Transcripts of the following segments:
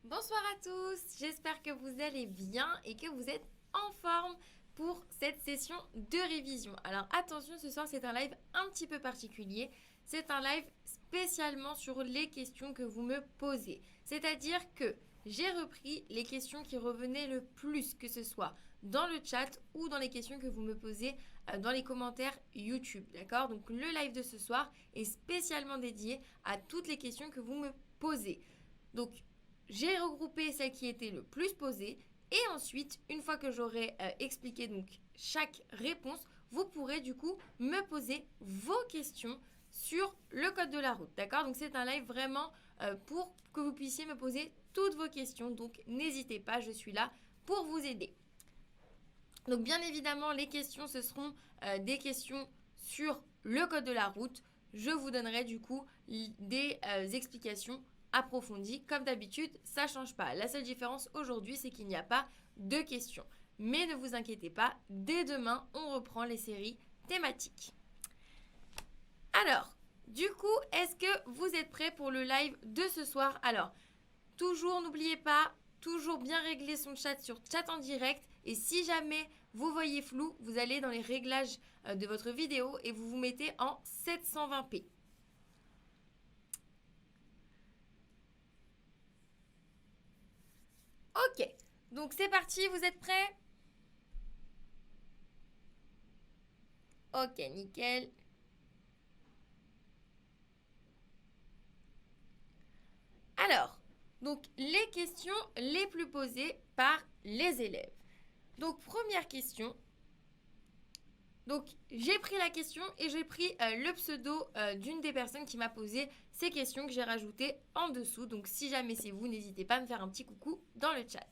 Bonsoir à tous, j'espère que vous allez bien et que vous êtes en forme pour cette session de révision. Alors attention, ce soir c'est un live un petit peu particulier. C'est un live spécialement sur les questions que vous me posez. C'est-à-dire que j'ai repris les questions qui revenaient le plus, que ce soit dans le chat ou dans les questions que vous me posez dans les commentaires YouTube. D'accord? Donc le live de ce soir est spécialement dédié à toutes les questions que vous me posez. Donc j'ai regroupé celles qui étaient le plus posées et ensuite, une fois que j'aurai expliqué donc chaque réponse, vous pourrez du coup me poser vos questions sur le code de la route. D'accord? Donc c'est un live vraiment pour que vous puissiez me poser toutes vos questions. Donc n'hésitez pas, je suis là pour vous aider. Donc bien évidemment, les questions, ce seront des questions sur le code de la route. Je vous donnerai du coup des explications approfondies. Comme d'habitude, ça ne change pas. La seule différence aujourd'hui, c'est qu'il n'y a pas de questions. Mais ne vous inquiétez pas, dès demain, on reprend les séries thématiques. Alors, du coup, est-ce que vous êtes prêts pour le live de ce soir? Alors, toujours, n'oubliez pas, toujours bien régler son chat sur chat en direct. Et si jamais vous voyez flou, vous allez dans les réglages de votre vidéo et vous vous mettez en 720p. Ok, donc c'est parti, vous êtes prêts? Ok, nickel. Alors, donc les questions les plus posées par les élèves. Donc première question. Donc j'ai pris la question et j'ai pris le pseudo d'une des personnes qui m'a posé ces questions que j'ai rajoutées en dessous. Donc si jamais c'est vous, n'hésitez pas à me faire un petit coucou dans le chat.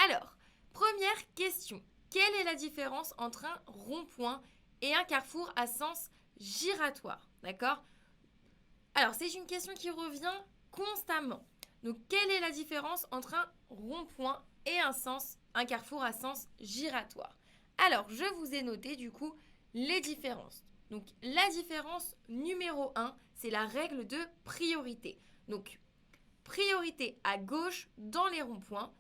Alors, première question. Quelle est la différence entre un rond-point et un carrefour à sens giratoire? D'accord? Alors, c'est une question qui revient constamment. Donc, quelle est la différence entre un rond-point et un carrefour à sens giratoire? Alors, je vous ai noté du coup les différences. Donc, la différence numéro 1, c'est la règle de priorité. Donc, priorité à gauche dans les ronds-points.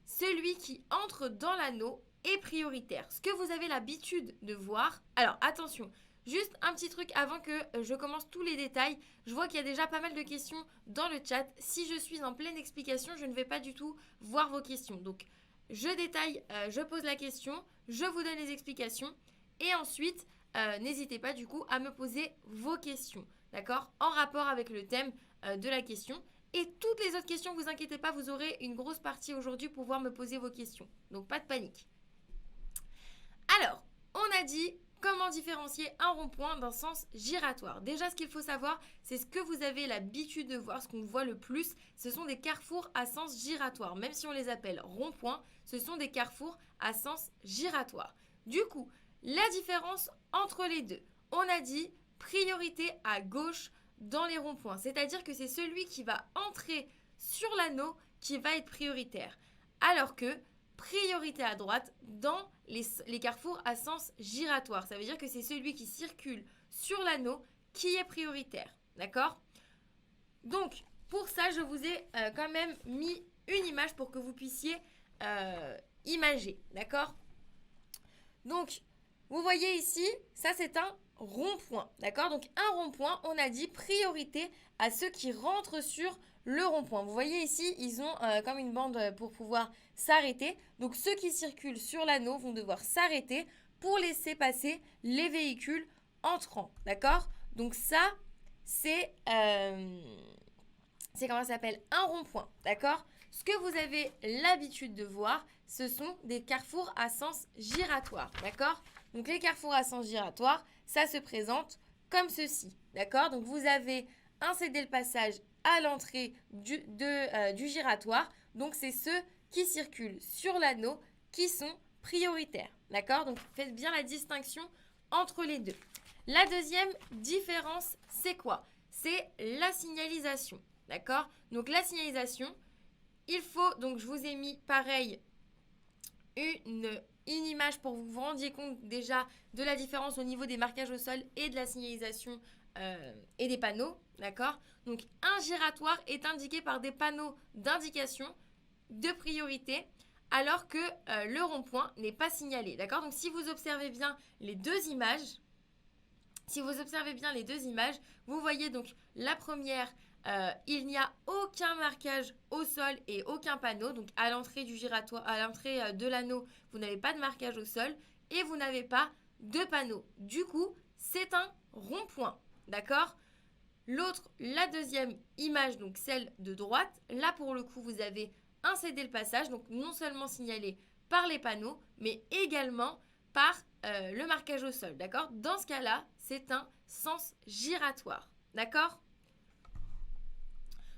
Celui qui entre dans l'anneau est prioritaire. Ce que vous avez l'habitude de voir. Alors, attention, juste un petit truc avant que je commence tous les détails. Je vois qu'il y a déjà pas mal de questions dans le chat. Si je suis en pleine explication, je ne vais pas du tout voir vos questions. Donc, je détaille, je pose la question, je vous donne les explications. Et ensuite, n'hésitez pas du coup à me poser vos questions. D'accord? En rapport avec le thème de la question. Et toutes les autres questions, vous inquiétez pas, vous aurez une grosse partie aujourd'hui pour pouvoir me poser vos questions. Donc pas de panique. Alors, on a dit comment différencier un rond-point d'un sens giratoire. Déjà, ce qu'il faut savoir, c'est ce que vous avez l'habitude de voir, ce qu'on voit le plus, ce sont des carrefours à sens giratoire. Même si on les appelle rond-point, ce sont des carrefours à sens giratoire. Du coup, la différence entre les deux, on a dit priorité à gauche dans les ronds-points. C'est-à-dire que c'est celui qui va entrer sur l'anneau qui va être prioritaire. Alors que priorité à droite dans les carrefours à sens giratoire. Ça veut dire que c'est celui qui circule sur l'anneau qui est prioritaire. D'accord? Donc, pour ça, je vous ai quand même mis une image pour que vous puissiez imager. D'accord? Donc, vous voyez ici, ça c'est un rond-point. D'accord? Donc, un rond-point, on a dit priorité à ceux qui rentrent sur le rond-point. Vous voyez ici, ils ont comme une bande pour pouvoir s'arrêter. Donc, ceux qui circulent sur l'anneau vont devoir s'arrêter pour laisser passer les véhicules entrants. D'accord? Donc, ça, c'est comment ça s'appelle? Un rond-point. D'accord? Ce que vous avez l'habitude de voir, ce sont des carrefours à sens giratoire. D'accord? Donc, les carrefours à sens giratoire, ça se présente comme ceci. D'accord? Donc, vous avez un cédé le passage à l'entrée du giratoire. Donc, c'est ceux qui circulent sur l'anneau qui sont prioritaires. D'accord? Donc, faites bien la distinction entre les deux. La deuxième différence, c'est quoi? C'est la signalisation. D'accord? Donc, la signalisation, il faut, donc je vous ai mis pareil une image pour que vous vous rendiez compte déjà de la différence au niveau des marquages au sol et de la signalisation et des panneaux. D'accord? Donc un giratoire est indiqué par des panneaux d'indication de priorité alors que le rond-point n'est pas signalé. D'accord? Donc si vous observez bien les deux images, vous voyez donc la première, il n'y a aucun marquage au sol et aucun panneau. Donc à l'entrée du giratoire, à l'entrée de l'anneau, vous n'avez pas de marquage au sol et vous n'avez pas de panneau. Du coup, c'est un rond-point. D'accord? La deuxième image, donc celle de droite, là pour le coup, vous avez un cédé le passage, donc non seulement signalé par les panneaux, mais également par le marquage au sol, d'accord? Dans ce cas-là, c'est un sens giratoire, d'accord?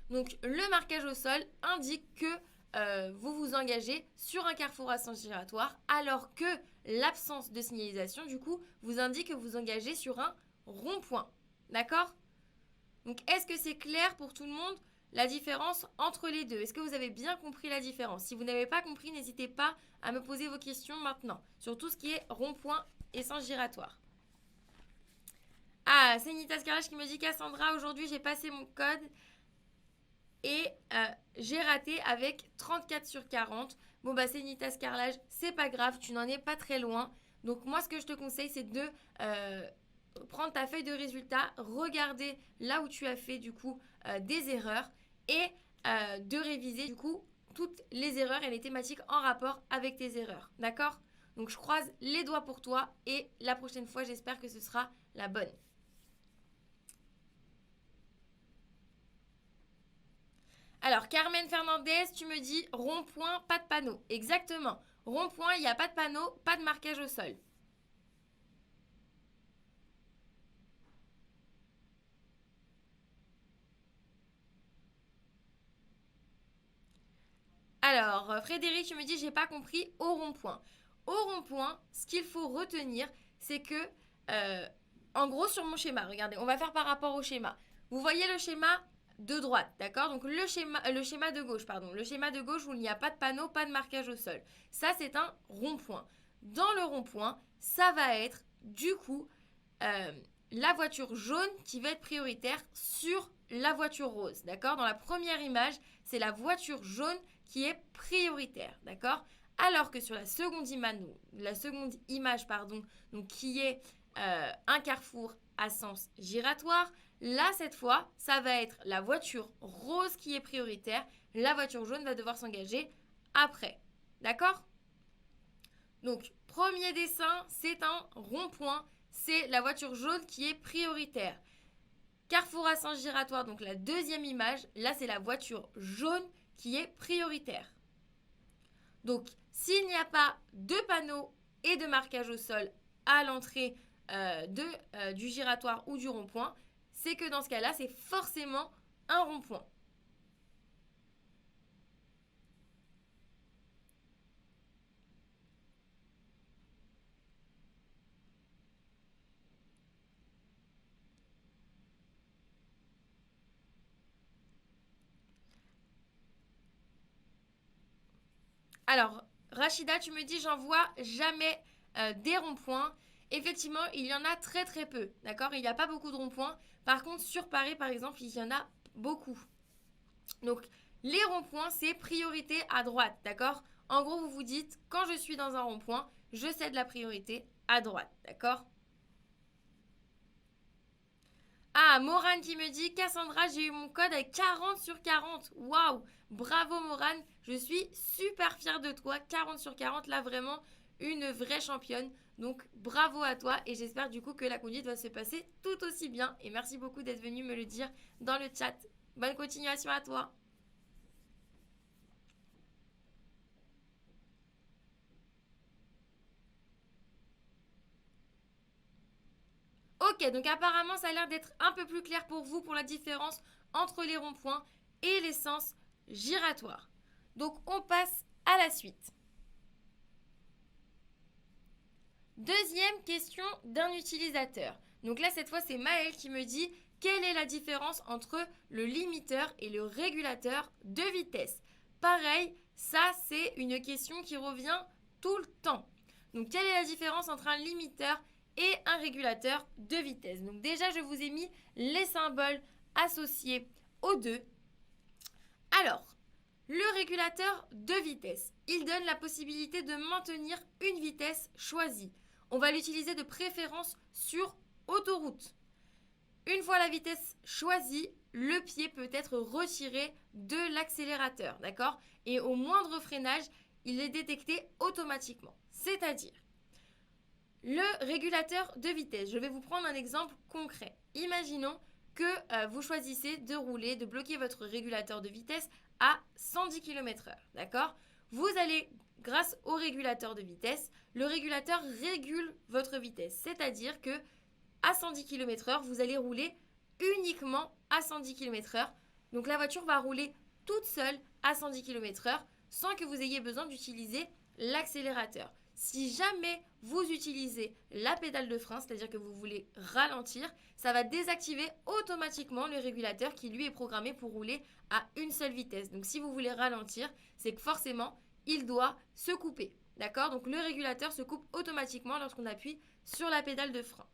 Donc, le marquage au sol indique que vous vous engagez sur un carrefour à sens giratoire, alors que l'absence de signalisation, du coup, vous indique que vous engagez sur un rond-point, d'accord? Donc, est-ce que c'est clair pour tout le monde la différence entre les deux? Est-ce que vous avez bien compris la différence? Si vous n'avez pas compris, n'hésitez pas à me poser vos questions maintenant sur tout ce qui est rond-point et sens giratoire. Ah, c'est Nita Scarlage qui me dit: Cassandra, aujourd'hui j'ai passé mon code et j'ai raté avec 34 sur 40. Bon, bah, c'est Nita Scarlage, c'est pas grave, tu n'en es pas très loin. Donc, moi, ce que je te conseille, c'est de prendre ta feuille de résultats, regarder là où tu as fait du coup des erreurs et de réviser du coup toutes les erreurs et les thématiques en rapport avec tes erreurs. D'accord? Donc je croise les doigts pour toi et la prochaine fois j'espère que ce sera la bonne. Alors Carmen Fernandez, tu me dis rond-point, pas de panneau. Exactement. Rond-point, il n'y a pas de panneau, pas de marquage au sol. Alors, Frédéric, tu me dis, j'ai pas compris, au rond-point. Au rond-point, ce qu'il faut retenir, c'est que, en gros, sur mon schéma, regardez, on va faire par rapport au schéma. Vous voyez le schéma de droite, d'accord? Donc, le schéma de gauche, pardon. Le schéma de gauche où il n'y a pas de panneau, pas de marquage au sol. Ça, c'est un rond-point. Dans le rond-point, ça va être, du coup, la voiture jaune qui va être prioritaire sur la voiture rose, d'accord? Dans la première image, c'est la voiture jaune qui est prioritaire, d'accord? Alors que sur la seconde image, donc qui est un carrefour à sens giratoire, là cette fois, ça va être la voiture rose qui est prioritaire. La voiture jaune va devoir s'engager après, d'accord? Donc, premier dessin, c'est un rond-point. C'est la voiture jaune qui est prioritaire. Carrefour à sens giratoire, donc la deuxième image, là c'est la voiture jaune qui est prioritaire. Donc, s'il n'y a pas de panneau et de marquage au sol à l'entrée du giratoire ou du rond-point, c'est que dans ce cas-là, c'est forcément un rond-point. Alors, Rachida, tu me dis, j'en vois jamais des ronds-points. Effectivement, il y en a très très peu, d'accord? Il n'y a pas beaucoup de ronds-points. Par contre, sur Paris, par exemple, il y en a beaucoup. Donc, les ronds-points, c'est priorité à droite, d'accord? En gros, vous vous dites, quand je suis dans un rond-point, je cède la priorité à droite, d'accord? Ah, Morane qui me dit, Cassandra, j'ai eu mon code avec 40 sur 40. Waouh! Bravo Morane, je suis super fière de toi. 40 sur 40, là vraiment une vraie championne. Donc bravo à toi et j'espère du coup que la conduite va se passer tout aussi bien. Et merci beaucoup d'être venu me le dire dans le chat. Bonne continuation à toi. Ok, donc apparemment ça a l'air d'être un peu plus clair pour vous pour la différence entre les ronds-points et les sens giratoires. Donc on passe à la suite. Deuxième question d'un utilisateur. Donc là, cette fois, c'est Maël qui me dit quelle est la différence entre le limiteur et le régulateur de vitesse. Pareil, ça, c'est une question qui revient tout le temps. Donc, quelle est la différence entre un limiteur et un régulateur de vitesse? Donc, déjà, je vous ai mis les symboles associés aux deux. Alors, Le régulateur de vitesse, il donne la possibilité de maintenir une vitesse choisie. On va l'utiliser de préférence sur autoroute. Une fois la vitesse choisie, le pied peut être retiré de l'accélérateur, d'accord? Et au moindre freinage, il est détecté automatiquement. C'est-à-dire, le régulateur de vitesse. Je vais vous prendre un exemple concret. Imaginons que vous choisissez de rouler, de bloquer votre régulateur de vitesse à 110 km/h, d'accord? Vous allez, grâce au régulateur de vitesse, le régulateur régule votre vitesse. C'est-à-dire que à 110 km/h, vous allez rouler uniquement à 110 km/h. Donc la voiture va rouler toute seule à 110 km/h sans que vous ayez besoin d'utiliser l'accélérateur. Si jamais vous utilisez la pédale de frein, c'est-à-dire que vous voulez ralentir, ça va désactiver automatiquement le régulateur qui lui est programmé pour rouler à une seule vitesse. Donc si vous voulez ralentir, c'est que forcément, il doit se couper. D'accord? Donc le régulateur se coupe automatiquement lorsqu'on appuie sur la pédale de frein.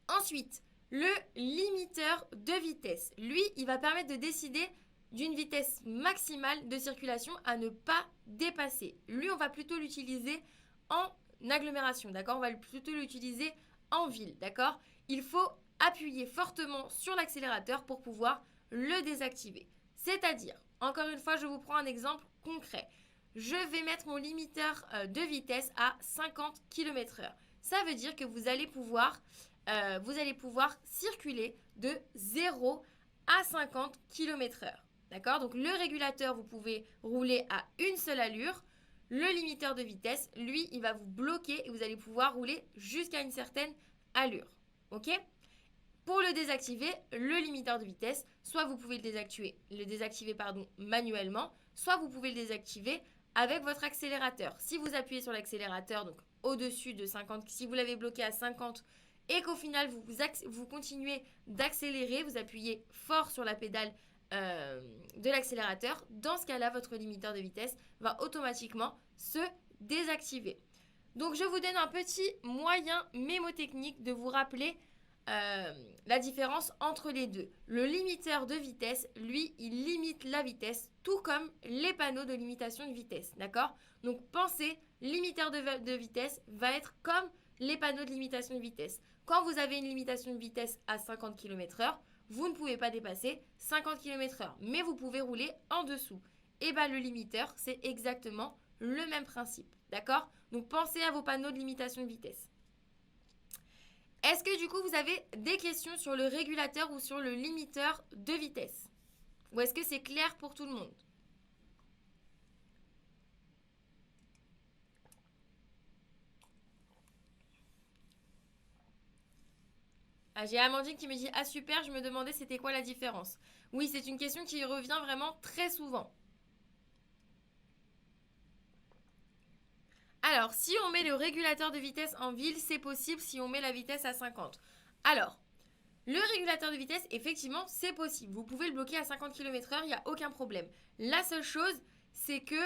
Ensuite, le limiteur de vitesse. Lui, il va permettre de décider d'une vitesse maximale de circulation à ne pas dépasser. Lui, on va plutôt l'utiliser en agglomération, d'accord? On va plutôt l'utiliser en ville, d'accord? Il faut appuyer fortement sur l'accélérateur pour pouvoir le désactiver. C'est-à-dire, encore une fois, je vous prends un exemple concret. Je vais mettre mon limiteur de vitesse à 50 km/h. Ça veut dire que vous allez pouvoir circuler de 0 à 50 km/h. D'accord? Donc le régulateur, vous pouvez rouler à une seule allure. Le limiteur de vitesse, lui, il va vous bloquer et vous allez pouvoir rouler jusqu'à une certaine allure. Ok? Pour le désactiver, le limiteur de vitesse, soit vous pouvez le désactiver manuellement, soit vous pouvez le désactiver avec votre accélérateur. Si vous appuyez sur l'accélérateur, donc au-dessus de 50, si vous l'avez bloqué à 50 et qu'au final vous continuez d'accélérer, vous appuyez fort sur la pédale de l'accélérateur, dans ce cas-là, votre limiteur de vitesse va automatiquement se désactiver. Donc je vous donne un petit moyen mémotechnique de vous rappeler la différence entre les deux. Le limiteur de vitesse, lui, il limite la vitesse, tout comme les panneaux de limitation de vitesse, d'accord? Donc pensez, limiteur de vitesse va être comme les panneaux de limitation de vitesse. Quand vous avez une limitation de vitesse à 50 km/h, vous ne pouvez pas dépasser 50 km/h, mais vous pouvez rouler en dessous. Et bien le limiteur, c'est exactement le même principe, d'accord? Donc pensez à vos panneaux de limitation de vitesse. Est-ce que du coup vous avez des questions sur le régulateur ou sur le limiteur de vitesse? Ou est-ce que c'est clair pour tout le monde? Ah, j'ai Amandine qui me dit « Ah super, je me demandais c'était quoi la différence ?» Oui, c'est une question qui revient vraiment très souvent. Alors, si on met le régulateur de vitesse en ville, c'est possible si on met la vitesse à 50. Alors, le régulateur de vitesse, effectivement, c'est possible. Vous pouvez le bloquer à 50 km/h, il n'y a aucun problème. La seule chose, c'est que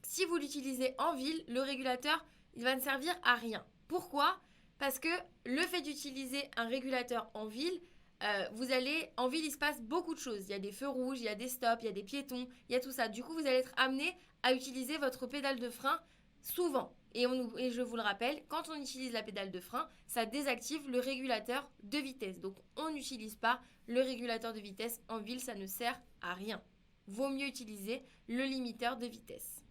si vous l'utilisez en ville, le régulateur, il va ne servir à rien. Pourquoi? Parce que le fait d'utiliser un régulateur en ville, en ville, il se passe beaucoup de choses. Il y a des feux rouges, il y a des stops, il y a des piétons, il y a tout ça. Du coup, vous allez être amené à utiliser votre pédale de frein souvent. Et je vous le rappelle, quand on utilise la pédale de frein, ça désactive le régulateur de vitesse. Donc, on n'utilise pas le régulateur de vitesse en ville, ça ne sert à rien. Vaut mieux utiliser le limiteur de vitesse.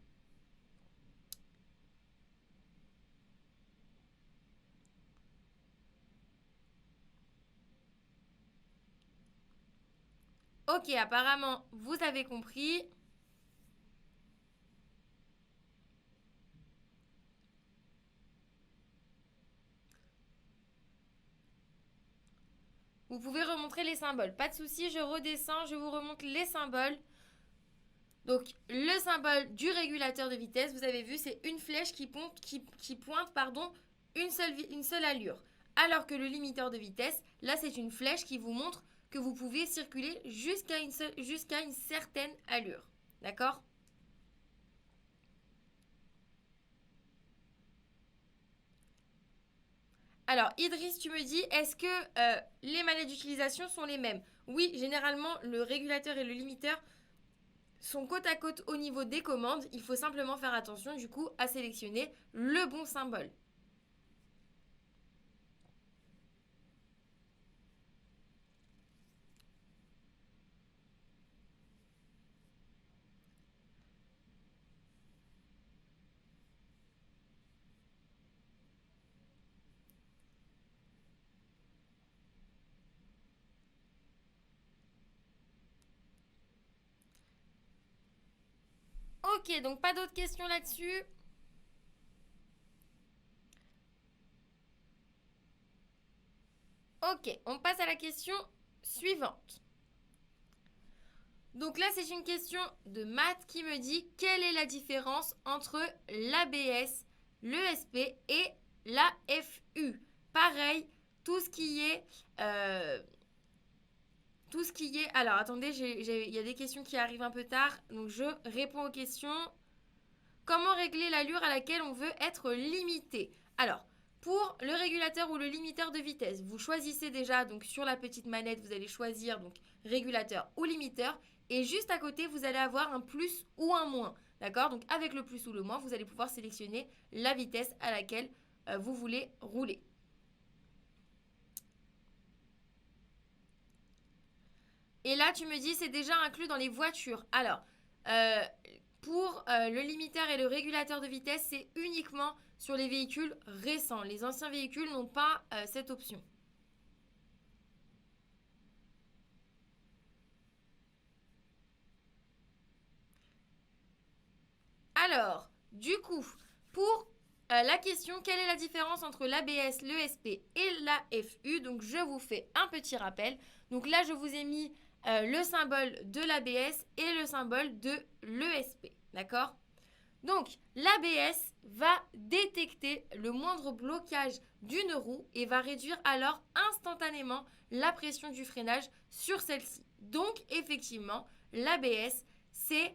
Ok, apparemment, vous avez compris. Vous pouvez remontrer les symboles. Pas de souci, je redescends, je vous remonte les symboles. Donc, le symbole du régulateur de vitesse, vous avez vu, c'est une flèche qui pointe une seule allure. Alors que le limiteur de vitesse, là, c'est une flèche qui vous montre que vous pouvez circuler jusqu'à une certaine allure. D'accord? Alors, Idriss, tu me dis, est-ce que les manettes d'utilisation sont les mêmes? Oui, généralement, le régulateur et le limiteur sont côte à côte au niveau des commandes, il faut simplement faire attention du coup à sélectionner le bon symbole. Ok, donc pas d'autres questions là-dessus. Ok, on passe à la question suivante. Donc là, c'est une question de maths qui me dit quelle est la différence entre l'ABS, l'ESP et la FU. Pareil, tout ce qui est... Alors, attendez, il y a des questions qui arrivent un peu tard, donc je réponds aux questions. Comment régler l'allure à laquelle on veut être limité? Alors, pour le régulateur ou le limiteur de vitesse, vous choisissez déjà, donc sur la petite manette, vous allez choisir donc régulateur ou limiteur. Et juste à côté, vous allez avoir un plus ou un moins. D'accord? Donc avec le plus ou le moins, vous allez pouvoir sélectionner la vitesse à laquelle vous voulez rouler. Et là, tu me dis, c'est déjà inclus dans les voitures. Alors, euh, pour le limiteur et le régulateur de vitesse, c'est uniquement sur les véhicules récents. Les anciens véhicules n'ont pas cette option. Alors, du coup, pour la question, quelle est la différence entre l'ABS, l'ESP et la FU? Donc, je vous fais un petit rappel. Donc là, je vous ai mis le symbole de l'ABS et le symbole de l'ESP. D'accord? Donc, l'ABS va détecter le moindre blocage d'une roue et va réduire alors instantanément la pression du freinage sur celle-ci. Donc, effectivement, l'ABS, c'est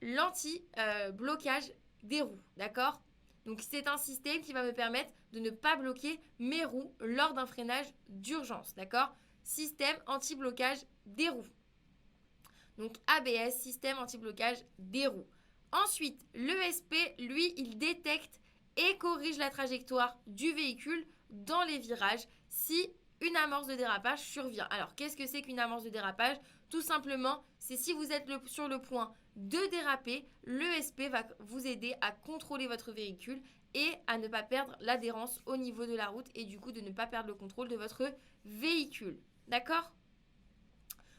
l'anti-blocage des roues. D'accord? Donc, c'est un système qui va me permettre de ne pas bloquer mes roues lors d'un freinage d'urgence. D'accord? Système anti-blocage des roues. Donc, ABS, système anti-blocage des roues. Ensuite, l'ESP, lui, il détecte et corrige la trajectoire du véhicule dans les virages si une amorce de dérapage survient. Alors, qu'est-ce que c'est qu'une amorce de dérapage? Tout simplement, c'est si vous êtes sur le point de déraper, l'ESP va vous aider à contrôler votre véhicule et à ne pas perdre l'adhérence au niveau de la route et du coup de ne pas perdre le contrôle de votre véhicule. D'accord?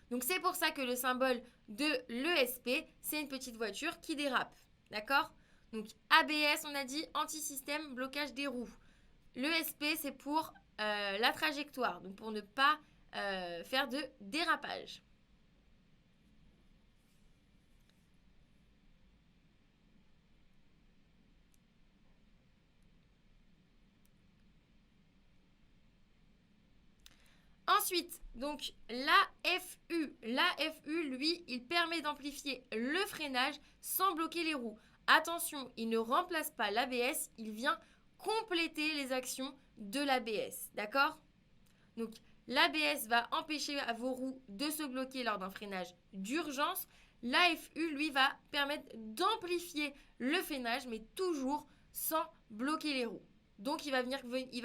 Donc c'est pour ça que le symbole de l'ESP, c'est une petite voiture qui dérape. D'accord? Donc ABS, on a dit anti-système blocage des roues. L'ESP, c'est pour la trajectoire, donc pour ne pas faire de dérapage. Ensuite, donc l'AFU. L'AFU, lui, il permet d'amplifier le freinage sans bloquer les roues. Attention, il ne remplace pas l'ABS, il vient compléter les actions de l'ABS. D'accord? Donc l'ABS va empêcher à vos roues de se bloquer lors d'un freinage d'urgence. L'AFU, lui, va permettre d'amplifier le freinage, mais toujours sans bloquer les roues. Donc il va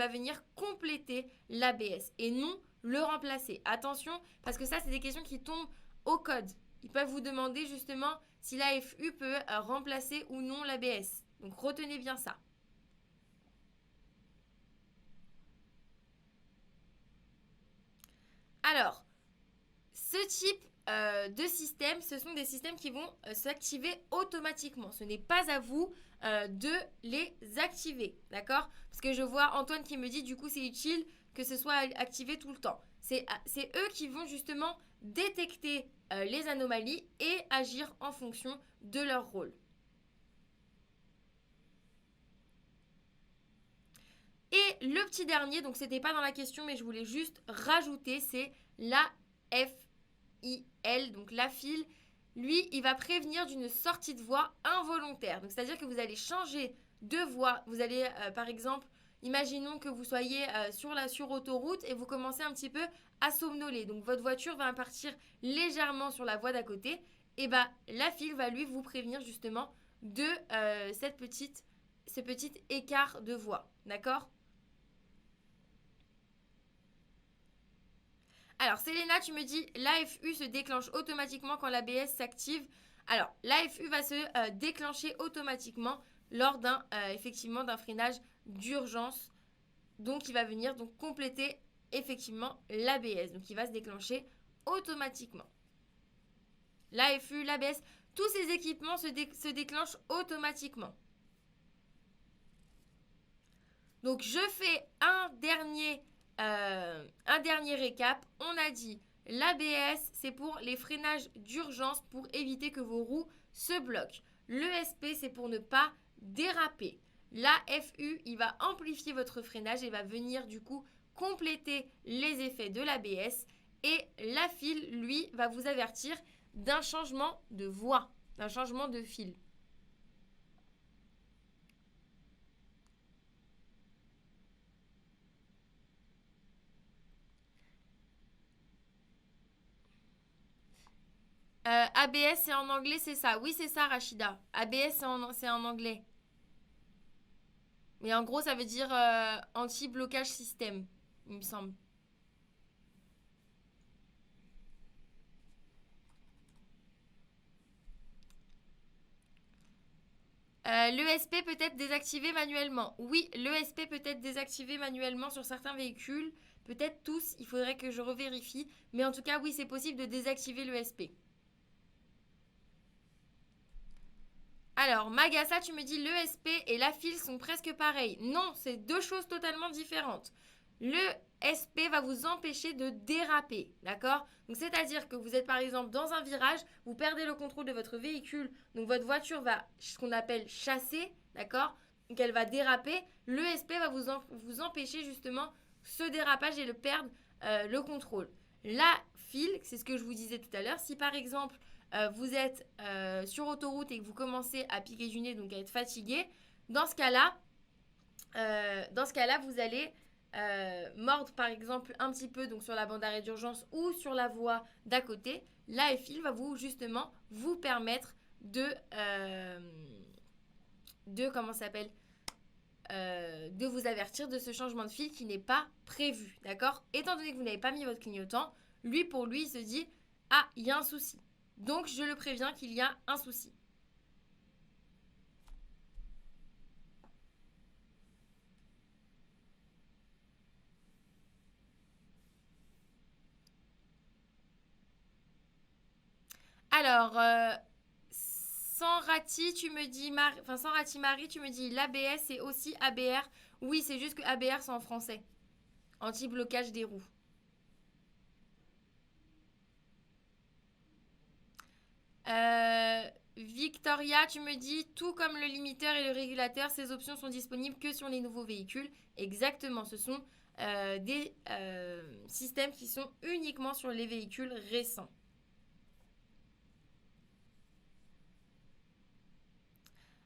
venir compléter l'ABS et non le remplacer. Attention, parce que ça, c'est des questions qui tombent au code. Ils peuvent vous demander justement si l'AFU peut remplacer ou non l'ABS. Donc retenez bien ça. Alors, ce type de système, ce sont des systèmes qui vont s'activer automatiquement. Ce n'est pas à vous de les activer, d'accord? Parce que je vois Antoine qui me dit du coup c'est utile que ce soit activé tout le temps. C'est eux qui vont justement détecter les anomalies et agir en fonction de leur rôle. Et le petit dernier, donc c'était pas dans la question mais je voulais juste rajouter, c'est la FIL, donc la file. Lui, il va prévenir d'une sortie de voie involontaire. Donc c'est-à-dire que vous allez changer de voie. Vous allez par exemple, imaginons que vous soyez sur autoroute et vous commencez un petit peu à somnoler. Donc votre voiture va partir légèrement sur la voie d'à côté et bah la file va lui vous prévenir justement de ce petit écart de voie. D'accord? Alors, Selena, tu me dis l'AFU se déclenche automatiquement quand l'ABS s'active. Alors, l'AFU va se déclencher automatiquement lors effectivement d'un freinage d'urgence. Donc, il va venir donc compléter effectivement l'ABS. Donc, il va se déclencher automatiquement. L'AFU, l'ABS, tous ces équipements se déclenchent automatiquement. Donc, je fais un dernier récap. On a dit l'ABS, c'est pour les freinages d'urgence pour éviter que vos roues se bloquent. L'ESP, c'est pour ne pas déraper. L'AFU, il va amplifier votre freinage et va venir du coup compléter les effets de l'ABS. Et la file, lui, va vous avertir d'un changement de voie, d'un changement de fil. ABS, c'est en anglais, c'est ça. Oui, c'est ça, Rachida. ABS, c'est en anglais. Mais en gros, ça veut dire anti-blocage système, il me semble. L'ESP peut être désactivé manuellement. Oui, l'ESP peut être désactivé manuellement sur certains véhicules. Peut-être tous, il faudrait que je revérifie. Mais en tout cas, oui, c'est possible de désactiver l'ESP. Alors, Magassa, tu me dis l'ESP et la file sont presque pareils. Non, c'est deux choses totalement différentes. Le SP va vous empêcher de déraper, d'accord? Donc, c'est-à-dire que vous êtes par exemple dans un virage, vous perdez le contrôle de votre véhicule, donc votre voiture va, ce qu'on appelle chasser, d'accord? Donc, elle va déraper. Le SP va vous empêcher justement ce dérapage et perdre le contrôle. La file, c'est ce que je vous disais tout à l'heure, si par exemple vous êtes sur autoroute et que vous commencez à piquer du nez, donc à être fatigué, dans ce cas-là, vous allez mordre par exemple un petit peu donc sur la bande d'arrêt d'urgence ou sur la voie d'à côté. Là, fil va justement vous permettre de comment ça s'appelle de vous avertir de ce changement de fil qui n'est pas prévu, d'accord? Étant donné que vous n'avez pas mis votre clignotant, pour lui, il se dit ah, il y a un souci. Donc, je le préviens qu'il y a un souci. Alors, sans Rati, tu me dis, sans Rati Marie, tu me dis l'ABS et aussi ABR. Oui, c'est juste que ABR, c'est en français. Anti-blocage des roues. Victoria, tu me dis, tout comme le limiteur et le régulateur, ces options sont disponibles que sur les nouveaux véhicules. Exactement, ce sont des systèmes qui sont uniquement sur les véhicules récents.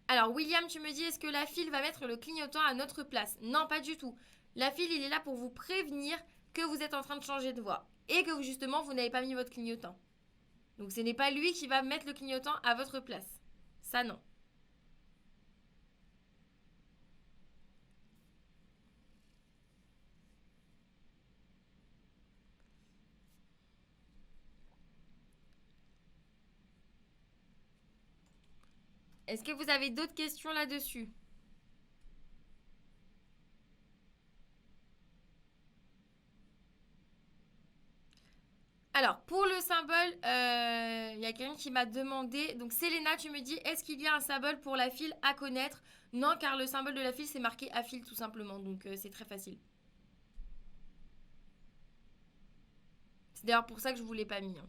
Alors, William, tu me dis, est-ce que la file va mettre le clignotant à notre place? Non, pas du tout. La file, il est là pour vous prévenir que vous êtes en train de changer de voie et que justement, vous n'avez pas mis votre clignotant. Donc, ce n'est pas lui qui va mettre le clignotant à votre place. Ça, non. Est-ce que vous avez d'autres questions là-dessus? Alors, pour le symbole, il y a quelqu'un qui m'a demandé. Donc, Selena, tu me dis, est-ce qu'il y a un symbole pour la file à connaître? Non, car le symbole de la file, c'est marqué à file tout simplement. Donc, c'est très facile. C'est d'ailleurs pour ça que je ne vous l'ai pas mis. Hein.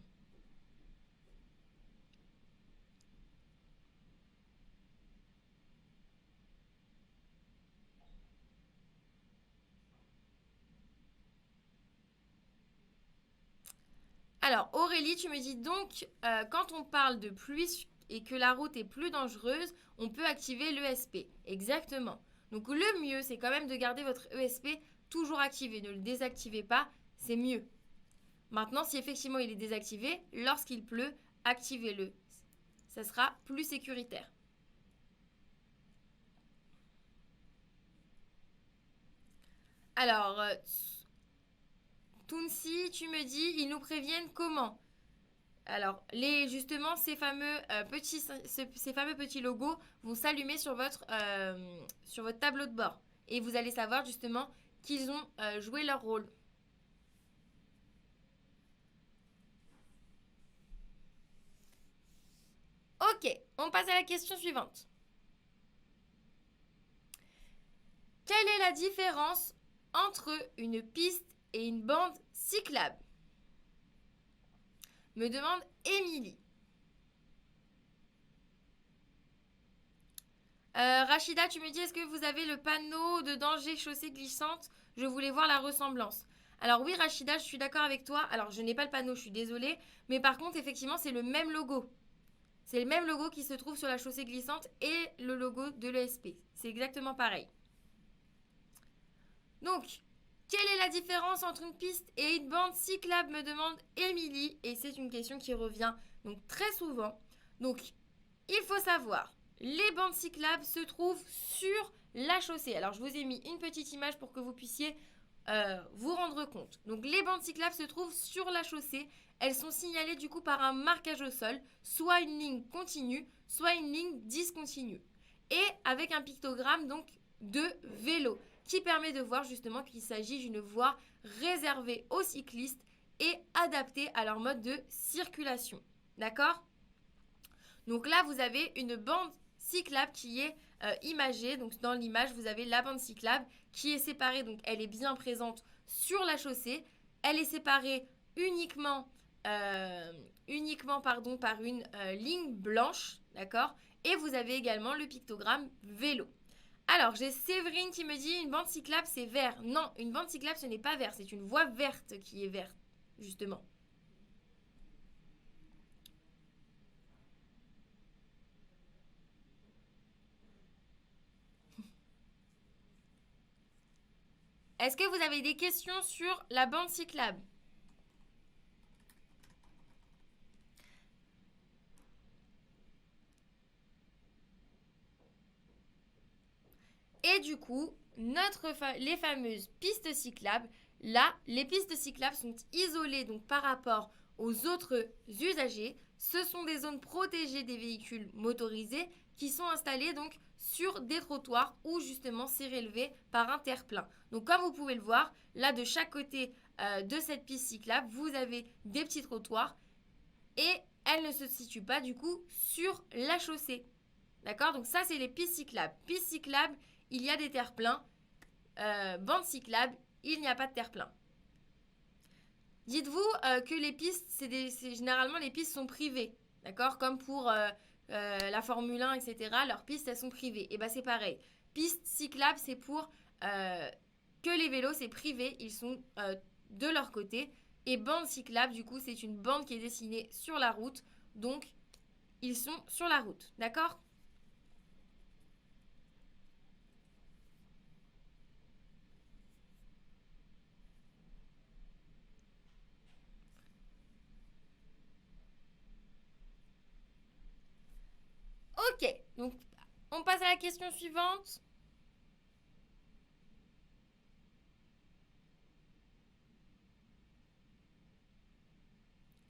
Alors, Aurélie, tu me dis donc, quand on parle de pluie et que la route est plus dangereuse, on peut activer l'ESP. Exactement. Donc, le mieux, c'est quand même de garder votre ESP toujours activé. Ne le désactivez pas, c'est mieux. Maintenant, si effectivement il est désactivé, lorsqu'il pleut, activez-le. ça sera plus sécuritaire. Alors, Tounsi, tu me dis, ils nous préviennent comment? Alors, justement, ces fameux petits logos vont s'allumer sur votre tableau de bord. Et vous allez savoir justement qu'ils ont joué leur rôle. Ok, on passe à la question suivante. Quelle est la différence entre une piste et une bande cyclable? Me demande Émilie. Rachida, tu me dis, est-ce que vous avez le panneau de danger chaussée glissante? Je voulais voir la ressemblance. Alors oui, Rachida, je suis d'accord avec toi. Alors, je n'ai pas le panneau, je suis désolée. Mais par contre, effectivement, c'est le même logo. C'est le même logo qui se trouve sur la chaussée glissante et le logo de l'ESP. C'est exactement pareil. Donc, quelle est la différence entre une piste et une bande cyclable, me demande Émilie. Et c'est une question qui revient donc très souvent. Donc, il faut savoir, les bandes cyclables se trouvent sur la chaussée. Alors, je vous ai mis une petite image pour que vous puissiez vous rendre compte. Donc, les bandes cyclables se trouvent sur la chaussée. Elles sont signalées du coup par un marquage au sol, soit une ligne continue, soit une ligne discontinue. Et avec un pictogramme donc de vélo qui permet de voir justement qu'il s'agit d'une voie réservée aux cyclistes et adaptée à leur mode de circulation. D'accord ? Donc là, vous avez une bande cyclable qui est imagée. Donc dans l'image, vous avez la bande cyclable qui est séparée. Donc elle est bien présente sur la chaussée. Elle est séparée uniquement par une ligne blanche. D'accord ? Et vous avez également le pictogramme vélo. Alors, j'ai Séverine qui me dit une bande cyclable, c'est vert. Non, une bande cyclable, ce n'est pas vert. C'est une voie verte qui est verte, justement. Est-ce que vous avez des questions sur la bande cyclable? Et du coup, les fameuses pistes cyclables, là, les pistes cyclables sont isolées donc par rapport aux autres usagers. Ce sont des zones protégées des véhicules motorisés qui sont installées donc sur des trottoirs où justement c'est relevé par un terre-plein. Donc comme vous pouvez le voir, là de chaque côté de cette piste cyclable, vous avez des petits trottoirs et elles ne se situent pas du coup sur la chaussée. D'accord? Donc ça c'est les pistes cyclables. Pistes cyclables, il y a des terre-pleins. Bande cyclable, il n'y a pas de terre-plein. Dites-vous que les pistes, généralement les pistes sont privées, d'accord? Comme pour la Formule 1, etc. Leurs pistes, elles sont privées. Et bien c'est pareil. Piste cyclable, c'est pour que les vélos, c'est privé, ils sont de leur côté. Et bande cyclable, du coup, c'est une bande qui est dessinée sur la route. Donc, ils sont sur la route, d'accord? Ok, donc on passe à la question suivante.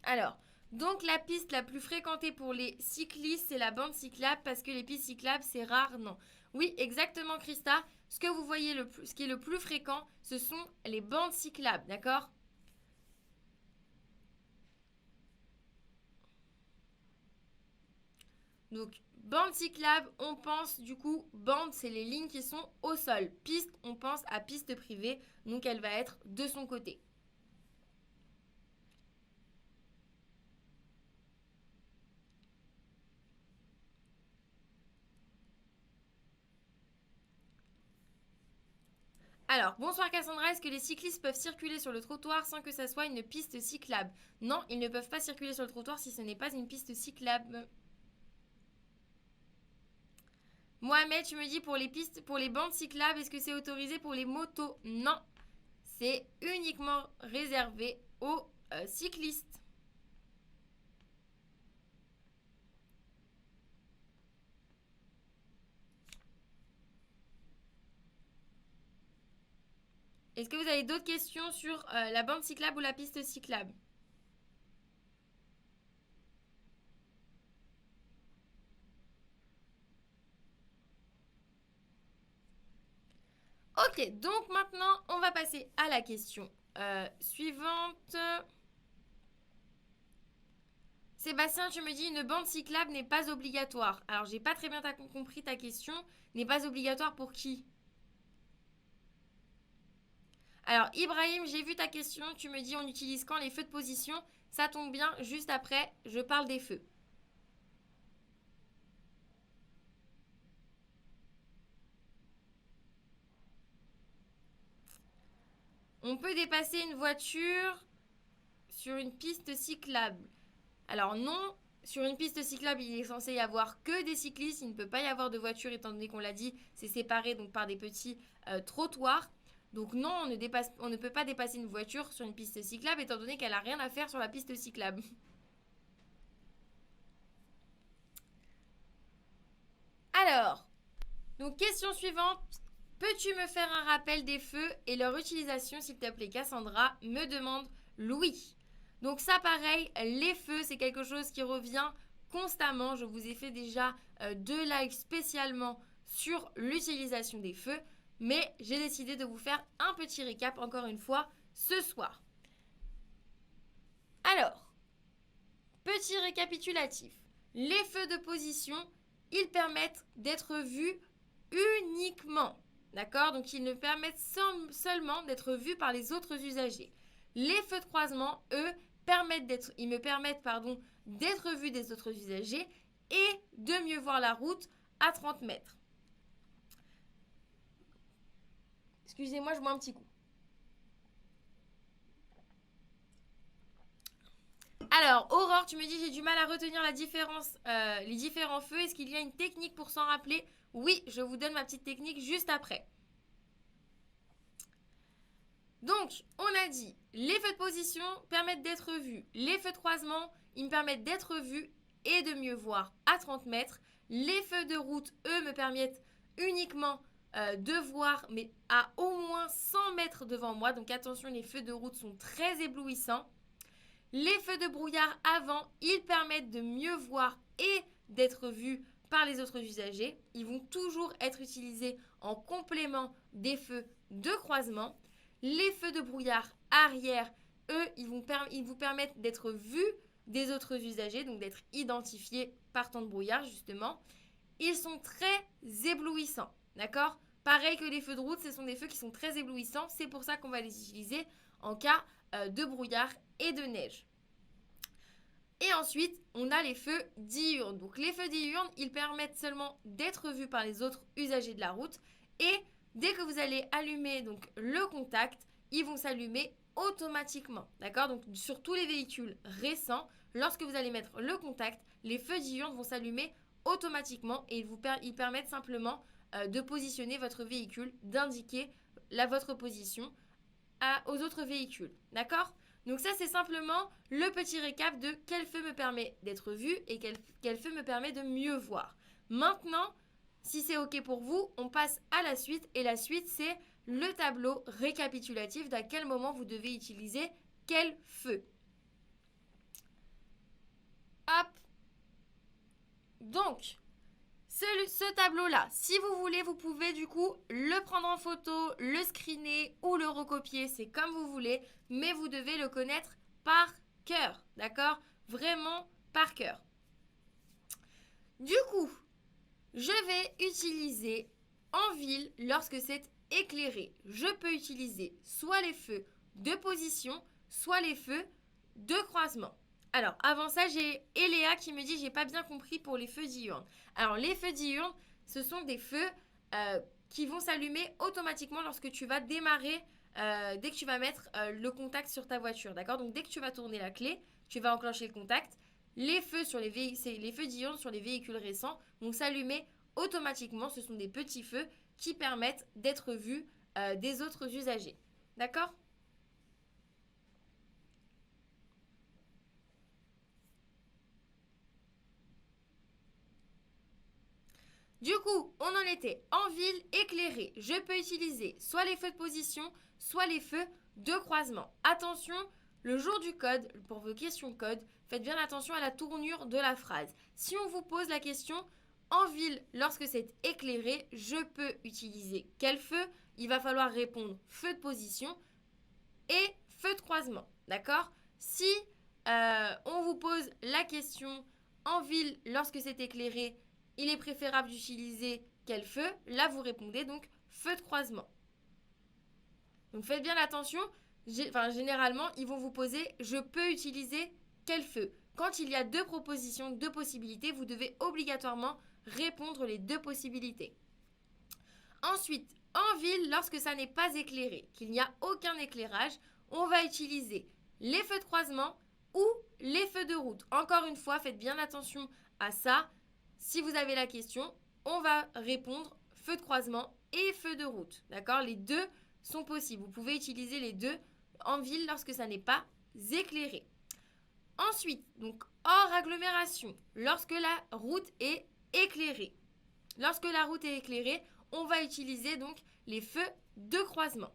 Alors, donc la piste la plus fréquentée pour les cyclistes, c'est la bande cyclable parce que les pistes cyclables, c'est rare, non. Oui, exactement, Christa. Ce que vous voyez, ce qui est le plus fréquent, ce sont les bandes cyclables, d'accord? Donc, bande cyclable, on pense du coup, bande, c'est les lignes qui sont au sol. Piste, on pense à piste privée, donc elle va être de son côté. Alors, bonsoir Cassandra, est-ce que les cyclistes peuvent circuler sur le trottoir sans que ça soit une piste cyclable? Non, ils ne peuvent pas circuler sur le trottoir si ce n'est pas une piste cyclable. Mohamed, tu me dis pour les bandes cyclables, est-ce que c'est autorisé pour les motos? Non, c'est uniquement réservé aux cyclistes. Est-ce que vous avez d'autres questions sur la bande cyclable ou la piste cyclable? Ok, donc maintenant, on va passer à la question suivante. Sébastien, tu me dis une bande cyclable n'est pas obligatoire. Alors, j'ai pas très bien compris ta question. N'est pas obligatoire pour qui? Alors, Ibrahim, j'ai vu ta question. Tu me dis on utilise quand les feux de position? Ça tombe bien, juste après, je parle des feux. On peut dépasser une voiture sur une piste cyclable. Alors non, sur une piste cyclable, il est censé y avoir que des cyclistes. Il ne peut pas y avoir de voitures étant donné qu'on l'a dit, c'est séparé donc par des petits trottoirs. Donc non, on ne peut pas dépasser une voiture sur une piste cyclable étant donné qu'elle n'a rien à faire sur la piste cyclable. Alors, donc question suivante. Peux-tu me faire un rappel des feux et leur utilisation, s'il te plaît, Cassandra? Me demande Louis. Donc ça, pareil, les feux, c'est quelque chose qui revient constamment. Je vous ai fait déjà 2 lives spécialement sur l'utilisation des feux. Mais j'ai décidé de vous faire un petit récap, encore une fois, ce soir. Alors, petit récapitulatif. Les feux de position, ils permettent d'être vus uniquement. D'accord? Donc ils ne permettent seulement d'être vus par les autres usagers. Les feux de croisement, eux, me permettent d'être vus des autres usagers et de mieux voir la route à 30 mètres. Excusez-moi, je bois un petit coup. Alors, Aurore, tu me dis j'ai du mal à retenir la différence, les différents feux. Est-ce qu'il y a une technique pour s'en rappeler? Oui, je vous donne ma petite technique juste après. Donc, on a dit, les feux de position permettent d'être vus. Les feux de croisement, ils me permettent d'être vus et de mieux voir à 30 mètres. Les feux de route, eux, me permettent uniquement de voir, mais à au moins 100 mètres devant moi. Donc attention, les feux de route sont très éblouissants. Les feux de brouillard avant, ils permettent de mieux voir et d'être vus par les autres usagers. Ils vont toujours être utilisés en complément des feux de croisement. Les feux de brouillard arrière, eux, ils vous permettent d'être vus des autres usagers, donc d'être identifiés par temps de brouillard, justement. Ils sont très éblouissants, d'accord? Pareil que les feux de route, ce sont des feux qui sont très éblouissants. C'est pour ça qu'on va les utiliser en cas de brouillard et de neige. Et ensuite, on a les feux diurnes. Donc les feux diurnes, ils permettent seulement d'être vus par les autres usagers de la route. Et dès que vous allez allumer donc le contact, ils vont s'allumer automatiquement. D'accord? Donc sur tous les véhicules récents, lorsque vous allez mettre le contact, les feux diurnes vont s'allumer automatiquement et ils permettent simplement de positionner votre véhicule, d'indiquer votre position aux autres véhicules. D'accord? Donc ça, c'est simplement le petit récap de quel feu me permet d'être vu et quel feu me permet de mieux voir. Maintenant, si c'est OK pour vous, on passe à la suite. Et la suite, c'est le tableau récapitulatif d'à quel moment vous devez utiliser quel feu. Hop. Donc, ce tableau-là, si vous voulez, vous pouvez du coup le prendre en photo, le screener ou le recopier, c'est comme vous voulez, mais vous devez le connaître par cœur, d'accord? Vraiment par cœur. Du coup, je vais utiliser en ville lorsque c'est éclairé. Je peux utiliser soit les feux de position, soit les feux de croisement. Alors, avant ça, j'ai Eléa qui me dit j'ai pas bien compris pour les feux diurnes. Alors, les feux diurnes, ce sont des feux qui vont s'allumer automatiquement lorsque tu vas démarrer, dès que tu vas mettre le contact sur ta voiture. D'accord? Donc, dès que tu vas tourner la clé, tu vas enclencher le contact. Les feux diurnes sur les véhicules récents vont s'allumer automatiquement. Ce sont des petits feux qui permettent d'être vus des autres usagers. D'accord? Du coup, on en était en ville éclairée. Je peux utiliser soit les feux de position, soit les feux de croisement. Attention, le jour du code, pour vos questions code, faites bien attention à la tournure de la phrase. Si on vous pose la question en ville, lorsque c'est éclairé, je peux utiliser quel feu? Il va falloir répondre feu de position et feu de croisement. D'accord? Si on vous pose la question en ville, lorsque c'est éclairé, il est préférable d'utiliser quel feu? Là, vous répondez donc feu de croisement. Donc faites bien attention. Généralement, ils vont vous poser je peux utiliser quel feu? Quand il y a deux propositions, deux possibilités, vous devez obligatoirement répondre les deux possibilités. Ensuite, en ville, lorsque ça n'est pas éclairé, qu'il n'y a aucun éclairage, on va utiliser les feux de croisement ou les feux de route. Encore une fois, faites bien attention à ça. Si vous avez la question, on va répondre feu de croisement et feu de route. D'accord? Les deux sont possibles. Vous pouvez utiliser les deux en ville lorsque ça n'est pas éclairé. Ensuite, donc hors agglomération, lorsque la route est éclairée. Lorsque la route est éclairée, on va utiliser donc les feux de croisement.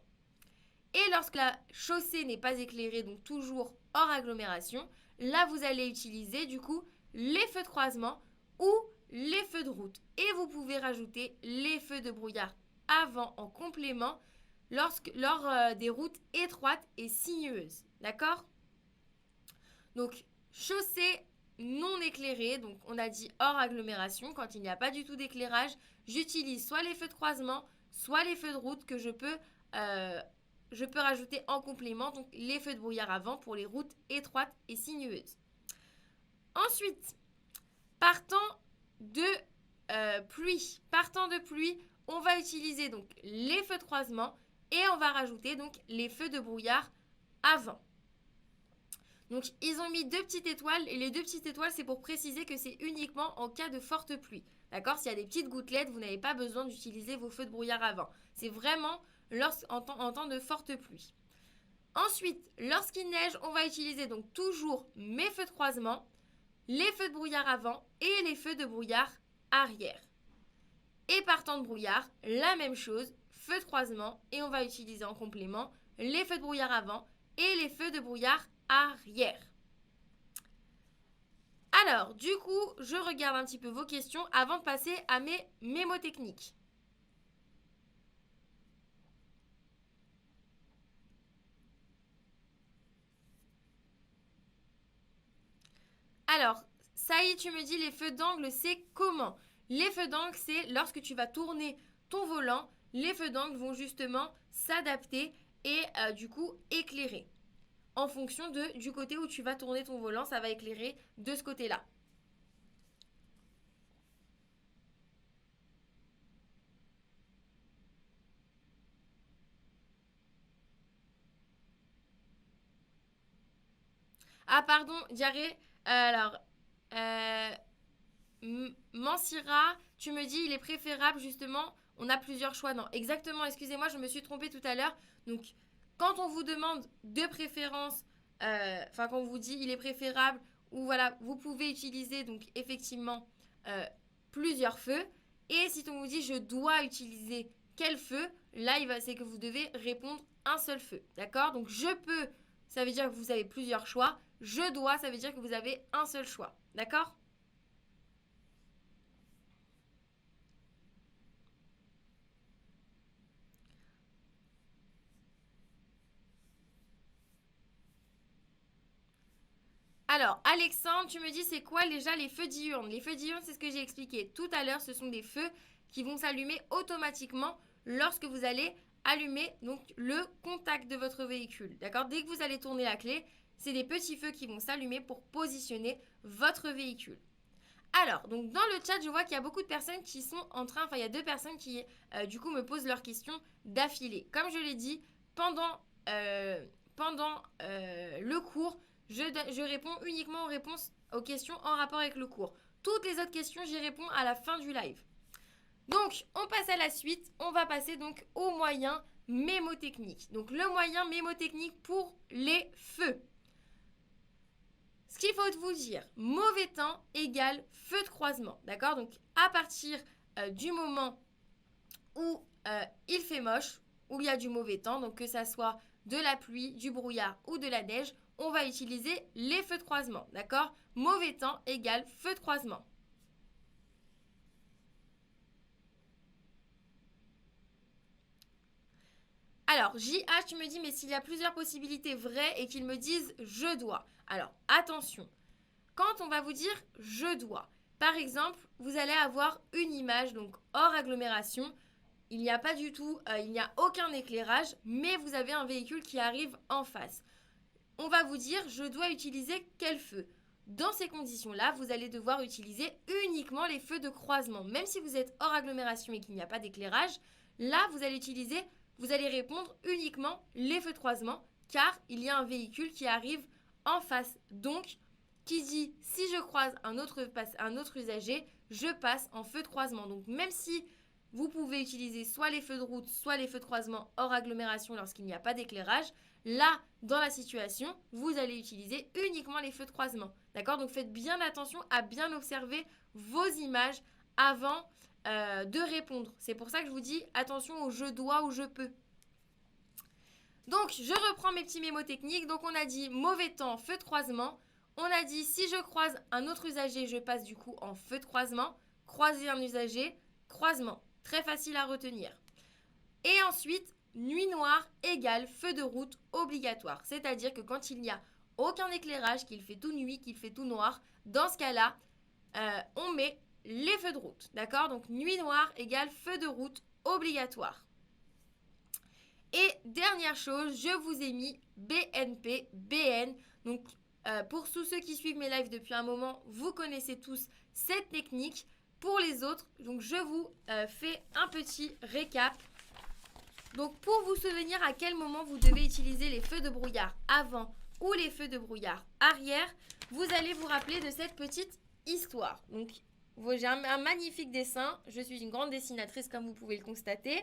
Et lorsque la chaussée n'est pas éclairée, donc toujours hors agglomération, là vous allez utiliser du coup les feux de croisement ou les feux de route. Et vous pouvez rajouter les feux de brouillard avant en complément lors des routes étroites et sinueuses. D'accord? Donc chaussée non éclairée, donc on a dit hors agglomération, quand il n'y a pas du tout d'éclairage, j'utilise soit les feux de croisement, soit les feux de route que je peux rajouter en complément, donc les feux de brouillard avant pour les routes étroites et sinueuses. Ensuite, partant de pluie, on va utiliser donc les feux de croisement et on va rajouter donc les feux de brouillard avant. Donc, ils ont mis 2 petites étoiles et les 2 petites étoiles, c'est pour préciser que c'est uniquement en cas de forte pluie. D'accord? S'il y a des petites gouttelettes, vous n'avez pas besoin d'utiliser vos feux de brouillard avant. C'est vraiment en temps de forte pluie. Ensuite, lorsqu'il neige, on va utiliser donc toujours mes feux de croisement, les feux de brouillard avant et les feux de brouillard arrière. Et partant de brouillard, la même chose, feux de croisement et on va utiliser en complément les feux de brouillard avant et les feux de brouillard arrière. Alors, du coup, je regarde un petit peu vos questions avant de passer à mes mémotechniques. Alors, Saïd, tu me dis les feux d'angle, c'est comment? Les feux d'angle, c'est lorsque tu vas tourner ton volant, les feux d'angle vont justement s'adapter et du coup éclairer. En fonction du côté où tu vas tourner ton volant, ça va éclairer de ce côté-là. Ah pardon, diarrhée. Alors, Mansira, tu me dis il est préférable justement, on a plusieurs choix. Non, exactement, excusez-moi, je me suis trompée tout à l'heure. Donc, quand on vous demande de préférence, quand on vous dit il est préférable, ou voilà, vous pouvez utiliser donc effectivement plusieurs feux. Et si on vous dit je dois utiliser quel feu, là c'est que vous devez répondre un seul feu. D'accord? Donc je peux, ça veut dire que vous avez plusieurs choix. Je dois, ça veut dire que vous avez un seul choix. D'accord? Alors, Alexandre, tu me dis c'est quoi déjà les feux diurnes? Les feux diurnes, c'est ce que j'ai expliqué tout à l'heure. Ce sont des feux qui vont s'allumer automatiquement lorsque vous allez allumer donc le contact de votre véhicule. D'accord? Dès que vous allez tourner la clé, c'est des petits feux qui vont s'allumer pour positionner votre véhicule. Alors, donc dans le chat, je vois qu'il y a beaucoup de personnes qui sont en train, il y a 2 personnes qui du coup me posent leurs questions d'affilée. Comme je l'ai dit, pendant le cours, je réponds uniquement aux questions en rapport avec le cours. Toutes les autres questions, j'y réponds à la fin du live. Donc, on passe à la suite. On va passer donc au moyen mémotechnique. Donc, le moyen mémotechnique pour les feux. Ce qu'il faut vous dire, mauvais temps égale feu de croisement. D'accord? Donc, à partir du moment où il fait moche, où il y a du mauvais temps, donc que ça soit de la pluie, du brouillard ou de la neige, on va utiliser les feux de croisement, d'accord? Mauvais temps égale feu de croisement. Alors, JH, tu me dis, mais s'il y a plusieurs possibilités vraies et qu'ils me disent je dois. Alors, attention, quand on va vous dire je dois, par exemple, vous allez avoir une image, donc hors agglomération, il n'y a pas du tout, il n'y a aucun éclairage, mais vous avez un véhicule qui arrive en face. On va vous dire je dois utiliser quel feu. Dans ces conditions-là, vous allez devoir utiliser uniquement les feux de croisement. Même si vous êtes hors agglomération et qu'il n'y a pas d'éclairage, là, vous allez répondre uniquement les feux de croisement, car il y a un véhicule qui arrive en face. Donc, qui dit si je croise un autre usager, je passe en feu de croisement. Donc, même si vous pouvez utiliser soit les feux de route, soit les feux de croisement hors agglomération lorsqu'il n'y a pas d'éclairage, là, dans la situation, vous allez utiliser uniquement les feux de croisement. D'accord? Donc faites bien attention à bien observer vos images avant de répondre. C'est pour ça que je vous dis attention au je dois ou je peux. Donc je reprends mes petits mémos techniques. Donc on a dit mauvais temps, feu de croisement. On a dit si je croise un autre usager, je passe du coup en feu de croisement. Croiser un usager, croisement. Très facile à retenir. Et ensuite, nuit noire égale feu de route obligatoire. C'est-à-dire que quand il n'y a aucun éclairage, qu'il fait tout nuit, qu'il fait tout noir, dans ce cas-là, on met les feux de route. D'accord? Donc nuit noire égale feu de route obligatoire. Et dernière chose, je vous ai mis BNP, BN. Donc pour tous ceux qui suivent mes lives depuis un moment, vous connaissez tous cette technique. Pour les autres, donc je vous fais un petit récap. Donc pour vous souvenir à quel moment vous devez utiliser les feux de brouillard avant ou les feux de brouillard arrière, vous allez vous rappeler de cette petite histoire. Donc j'ai un magnifique dessin, je suis une grande dessinatrice comme vous pouvez le constater.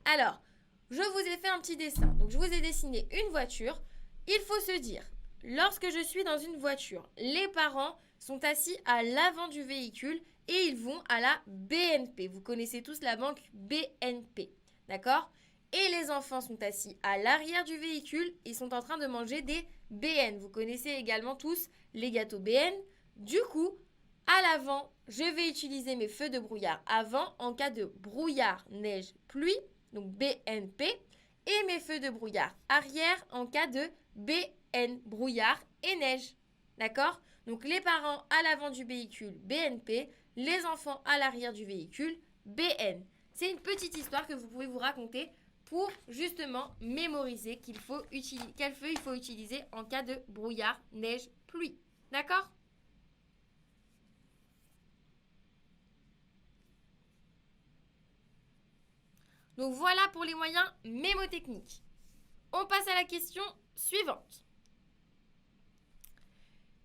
Alors, je vous ai fait un petit dessin. Donc je vous ai dessiné une voiture. Il faut se dire, lorsque je suis dans une voiture, les parents sont assis à l'avant du véhicule et ils vont à la BNP. Vous connaissez tous la banque BNP, d'accord ? Et les enfants sont assis à l'arrière du véhicule et sont en train de manger des BN. Vous connaissez également tous les gâteaux BN. Du coup, à l'avant, je vais utiliser mes feux de brouillard avant en cas de brouillard, neige, pluie, donc BNP. Et mes feux de brouillard arrière en cas de BN, brouillard et neige. D'accord ? Donc les parents à l'avant du véhicule, BNP. Les enfants à l'arrière du véhicule, BN. C'est une petite histoire que vous pouvez vous raconter pour justement mémoriser quel feu il faut utiliser en cas de brouillard, neige, pluie. D'accord ? Donc voilà pour les moyens mémotechniques. On passe à la question suivante.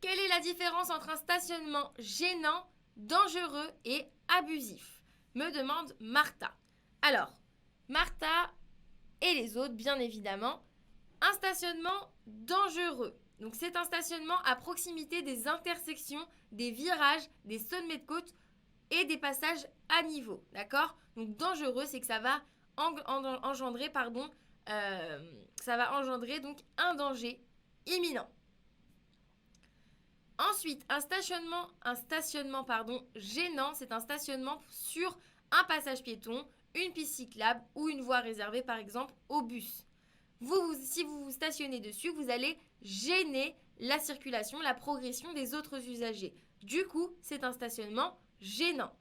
Quelle est la différence entre un stationnement gênant, dangereux et abusif ? Me demande Martha. Alors, Martha et les autres, bien évidemment, un stationnement dangereux. Donc c'est un stationnement à proximité des intersections, des virages, des sommets de côte et des passages à niveau. D'accord ? Donc dangereux, c'est que ça va engendrer donc un danger imminent. Ensuite, un stationnement gênant, c'est un stationnement sur un passage piéton, une piste cyclable ou une voie réservée par exemple au bus. Si vous vous stationnez dessus, vous allez gêner la circulation, la progression des autres usagers. Du coup, c'est un stationnement gênant.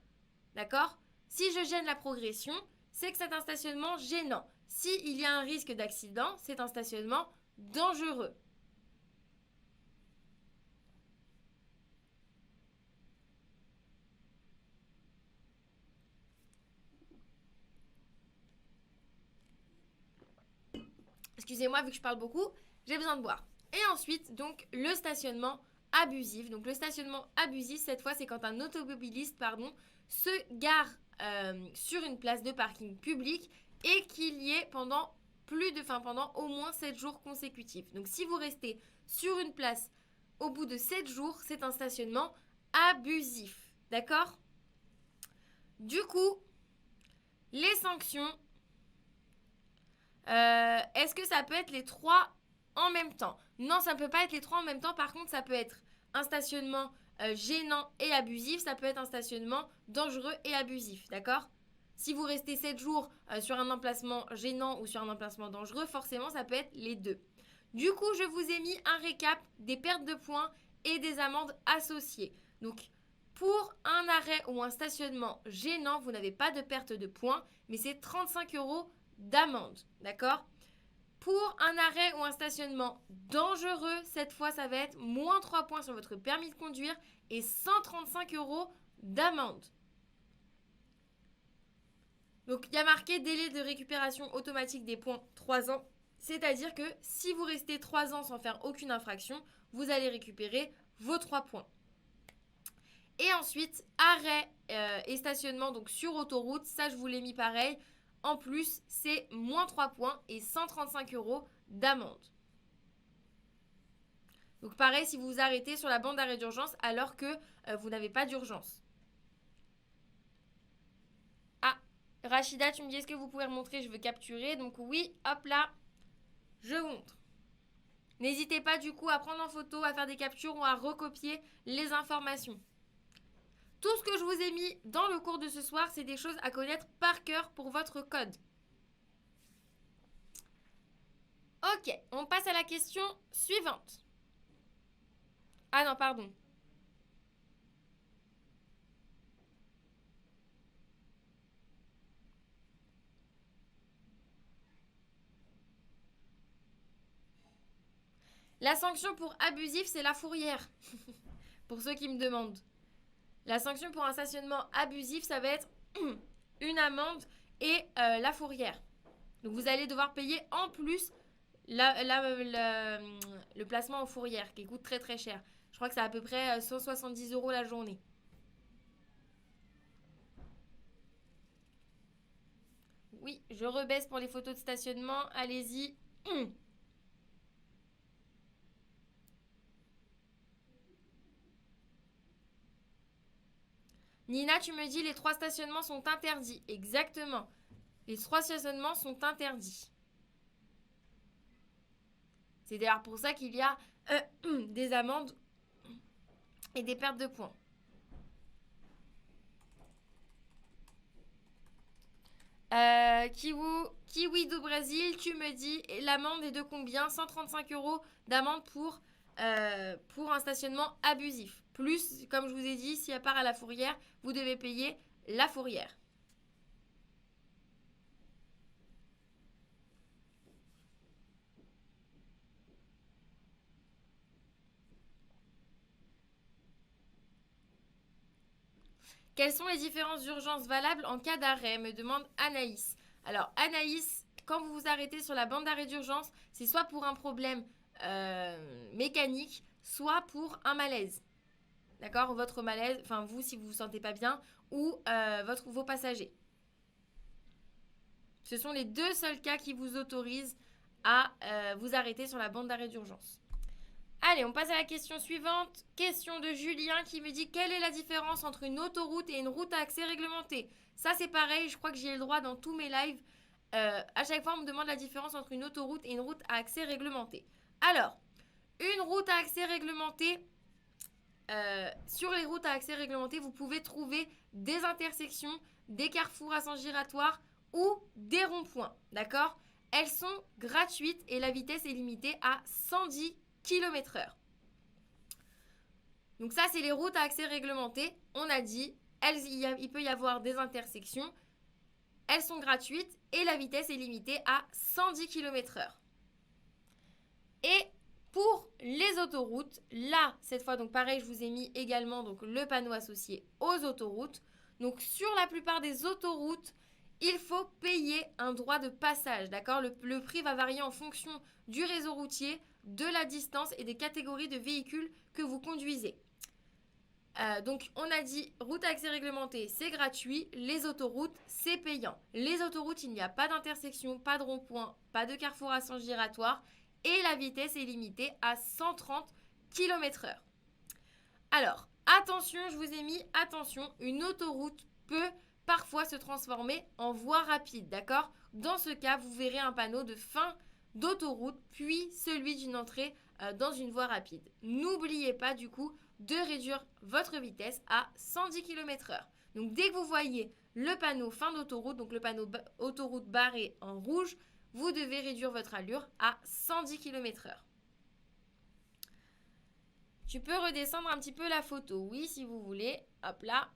D'accord ? Si je gêne la progression, c'est que c'est un stationnement gênant. S'il y a un risque d'accident, c'est un stationnement dangereux. Excusez-moi, vu que je parle beaucoup, j'ai besoin de boire. Et ensuite, donc, le stationnement abusif. Donc, le stationnement abusif, cette fois, c'est quand un automobiliste, se gare sur une place de parking public et qu'il y ait pendant au moins 7 jours consécutifs. Donc, si vous restez sur une place au bout de 7 jours, c'est un stationnement abusif. D'accord ? Du coup, les sanctions, est-ce que ça peut être les trois en même temps? Non, ça ne peut pas être les trois en même temps. Par contre, ça peut être un stationnement gênant et abusif. Ça peut être un stationnement dangereux et abusif. D'accord? Si vous restez 7 jours sur un emplacement gênant ou sur un emplacement dangereux, forcément, ça peut être les deux. Du coup, je vous ai mis un récap des pertes de points et des amendes associées. Donc, pour un arrêt ou un stationnement gênant, vous n'avez pas de perte de points, mais c'est 35 € d'amende. D'accord? Pour un arrêt ou un stationnement dangereux, cette fois, ça va être moins 3 points sur votre permis de conduire et 135 € d'amende. Donc, il y a marqué délai de récupération automatique des points 3 ans. C'est-à-dire que si vous restez 3 ans sans faire aucune infraction, vous allez récupérer vos 3 points. Et ensuite, arrêt et stationnement donc sur autoroute, ça je vous l'ai mis pareil. En plus, c'est moins 3 points et 135 € d'amende. Donc pareil, si vous vous arrêtez sur la bande d'arrêt d'urgence alors que vous n'avez pas d'urgence. Ah, Rachida, tu me dis est-ce que vous pouvez remontrer? Je veux capturer. Donc oui, hop là, je vous montre. N'hésitez pas du coup à prendre en photo, à faire des captures ou à recopier les informations. Tout ce que je vous ai mis dans le cours de ce soir, c'est des choses à connaître par cœur pour votre code. Ok, on passe à la question suivante. Ah non, pardon. La sanction pour abusif, c'est la fourrière. Pour ceux qui me demandent. La sanction pour un stationnement abusif, ça va être une amende et la fourrière. Donc vous allez devoir payer en plus le placement en fourrière qui coûte très très cher. Je crois que c'est à peu près 170 € la journée. Oui, je rebaisse pour les photos de stationnement. Allez-y. Nina, tu me dis les 3 stationnements sont interdits. Exactement. Les 3 stationnements sont interdits. C'est d'ailleurs pour ça qu'il y a des amendes et des pertes de points. Kiwi do Brésil, tu me dis l'amende est de combien? 135 € d'amende pour un stationnement abusif. Plus, comme je vous ai dit, si à part à la fourrière, vous devez payer la fourrière. Quelles sont les différences d'urgence valables en cas d'arrêt, me demande Anaïs. Alors Anaïs, quand vous vous arrêtez sur la bande d'arrêt d'urgence, c'est soit pour un problème mécanique, soit pour un malaise. D'accord? Votre malaise, enfin vous si vous vous sentez pas bien, ou vos passagers. Ce sont les deux seuls cas qui vous autorisent à vous arrêter sur la bande d'arrêt d'urgence. Allez, on passe à la question suivante. Question de Julien qui me dit quelle est la différence entre une autoroute et une route à accès réglementé? Ça c'est pareil, je crois que j'y ai le droit dans tous mes lives. À chaque fois on me demande la différence entre une autoroute et une route à accès réglementé. Alors, une route à accès réglementé, sur les routes à accès réglementé, vous pouvez trouver des intersections, des carrefours à sens giratoire ou des ronds-points. D'accord? Elles sont gratuites et la vitesse est limitée à 110 km/h. Donc ça, c'est les routes à accès réglementé. On a dit, il peut y avoir des intersections. Elles sont gratuites et la vitesse est limitée à 110 km/h. Et pour les autoroutes, là, cette fois, donc pareil, je vous ai mis également donc, le panneau associé aux autoroutes. Donc sur la plupart des autoroutes, il faut payer un droit de passage, d'accord? Le prix va varier en fonction du réseau routier, de la distance et des catégories de véhicules que vous conduisez. Donc on a dit route à accès réglementé, c'est gratuit. Les autoroutes, c'est payant. Les autoroutes, il n'y a pas d'intersection, pas de rond-point, pas de carrefour à sens giratoire et la vitesse est limitée à 130 km/h. Alors, attention, je vous ai mis attention, une autoroute peut parfois se transformer en voie rapide, d'accord? Dans ce cas, vous verrez un panneau de fin d'autoroute, puis celui d'une entrée dans une voie rapide. N'oubliez pas du coup de réduire votre vitesse à 110 km/h. Donc dès que vous voyez le panneau fin d'autoroute, donc le panneau autoroute barré en rouge, vous devez réduire votre allure à 110 km/h. Tu peux redescendre un petit peu la photo, oui, si vous voulez. Hop là.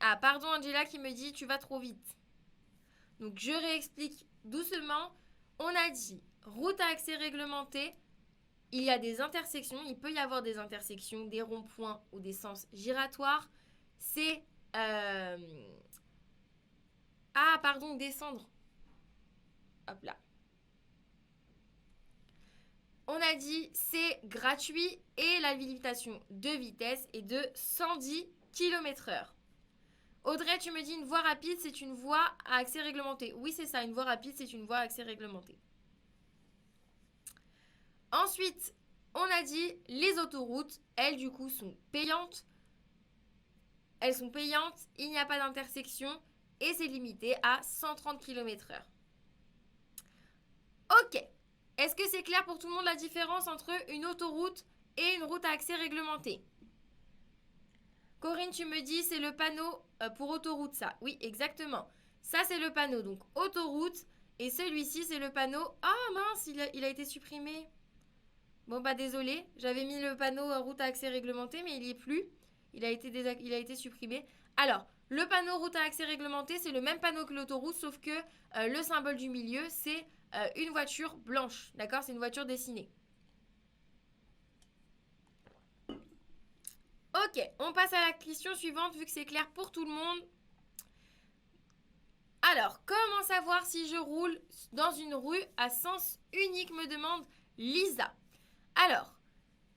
Ah, pardon Angela qui me dit tu vas trop vite. Donc je réexplique doucement. On a dit route à accès réglementé. Il y a des intersections. Il peut y avoir des intersections, des ronds-points ou des sens giratoires. C'est... Ah, pardon, descendre. Hop là. On a dit c'est gratuit et la limitation de vitesse est de 110 km/h. Audrey, tu me dis une voie rapide, c'est une voie à accès réglementé. Oui, c'est ça, une voie rapide, c'est une voie à accès réglementé. Ensuite, on a dit les autoroutes, elles du coup sont payantes. Elles sont payantes, il n'y a pas d'intersection et c'est limité à 130 km/h. Ok, est-ce que c'est clair pour tout le monde la différence entre une autoroute et une route à accès réglementé? Corinne, tu me dis c'est le panneau pour autoroute ça. Oui, exactement. Ça c'est le panneau, donc autoroute. Et celui-ci c'est le panneau... Ah mince, il a été supprimé. Bon bah désolé, j'avais mis le panneau route à accès réglementé, mais il n'y est plus. Il a été supprimé. Alors, le panneau route à accès réglementé, c'est le même panneau que l'autoroute, sauf que le symbole du milieu, c'est une voiture blanche. D'accord? C'est une voiture dessinée. Ok, on passe à la question suivante, vu que c'est clair pour tout le monde. Alors, comment savoir si je roule dans une rue à sens unique, me demande Lisa. Alors,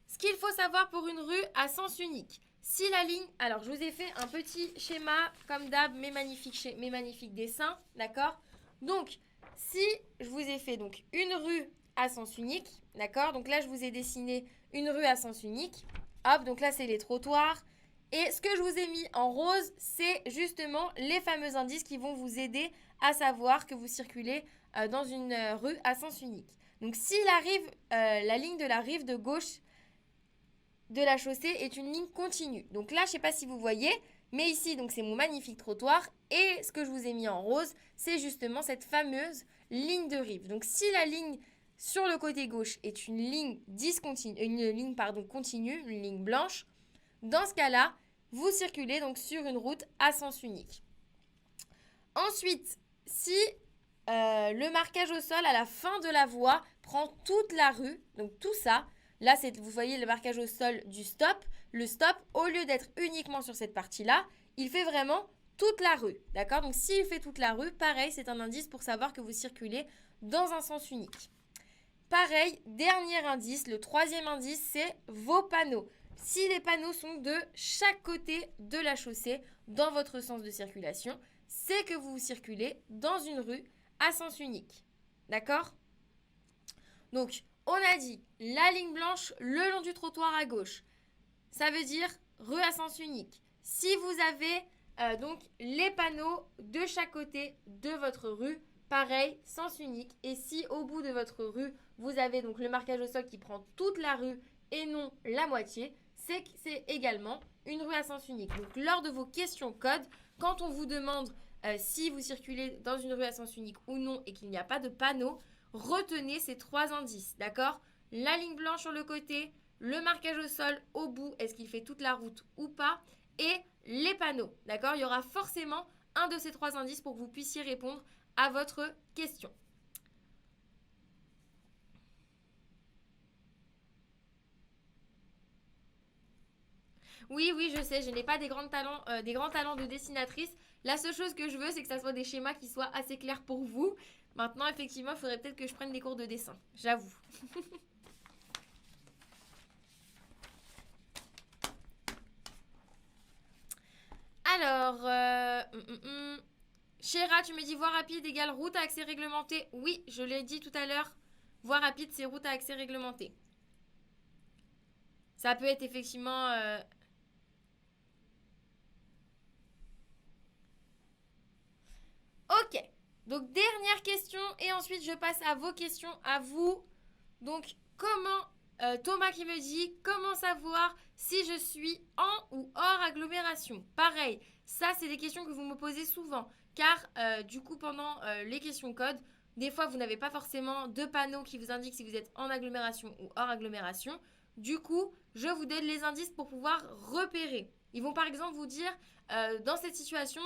ce qu'il faut savoir pour une rue à sens unique, si la ligne... Alors, je vous ai fait un petit schéma, comme d'hab, mes magnifiques dessins, d'accord? Donc, si je vous ai fait donc une rue à sens unique, d'accord? Donc là, je vous ai dessiné une rue à sens unique. Hop, donc là, c'est les trottoirs. Et ce que je vous ai mis en rose, c'est justement les fameux indices qui vont vous aider à savoir que vous circulez dans une rue à sens unique. Donc, si la ligne de la rive de gauche de la chaussée est une ligne continue. Donc là, je ne sais pas si vous voyez, mais ici, donc c'est mon magnifique trottoir. Et ce que je vous ai mis en rose, c'est justement cette fameuse ligne de rive. Donc, si la ligne sur le côté gauche est une ligne continue, une ligne blanche, dans ce cas-là, vous circulez donc sur une route à sens unique. Ensuite, si le marquage au sol à la fin de la voie prend toute la rue, donc tout ça, là, vous voyez le marquage au sol du stop. Le stop, au lieu d'être uniquement sur cette partie-là, il fait vraiment toute la rue. D'accord? Donc, s'il fait toute la rue, pareil, c'est un indice pour savoir que vous circulez dans un sens unique. Pareil, dernier indice, le troisième indice, c'est vos panneaux. Si les panneaux sont de chaque côté de la chaussée dans votre sens de circulation, c'est que vous circulez dans une rue à sens unique. D'accord? Donc, on a dit la ligne blanche le long du trottoir à gauche. Ça veut dire rue à sens unique. Si vous avez donc les panneaux de chaque côté de votre rue, pareil, sens unique. Et si au bout de votre rue, vous avez donc le marquage au sol qui prend toute la rue et non la moitié, c'est que c'est également une rue à sens unique. Donc, lors de vos questions code, quand on vous demande si vous circulez dans une rue à sens unique ou non et qu'il n'y a pas de panneau, retenez ces trois indices, d'accord? La ligne blanche sur le côté, le marquage au sol au bout, est-ce qu'il fait toute la route ou pas? Et les panneaux, d'accord? Il y aura forcément un de ces trois indices pour que vous puissiez répondre à votre question. Oui, je sais, je n'ai pas des grands talents de dessinatrice. La seule chose que je veux, c'est que ça soit des schémas qui soient assez clairs pour vous. Maintenant, effectivement, il faudrait peut-être que je prenne des cours de dessin, j'avoue. Alors, Chéra, tu me dis voie rapide égale route à accès réglementé. Oui, je l'ai dit tout à l'heure. voies rapides, c'est routes à accès réglementé. Ça peut être effectivement... Ok. Donc, dernière question. Et ensuite, je passe à vos questions, à vous. Donc, comment... Thomas qui me dit, comment savoir si je suis en ou hors agglomération? Pareil, ça, c'est des questions que vous me posez souvent. Car, du coup, pendant les questions code, des fois, vous n'avez pas forcément de panneaux qui vous indiquent si vous êtes en agglomération ou hors agglomération. Du coup, je vous donne les indices pour pouvoir repérer. Ils vont par exemple vous dire, dans cette situation,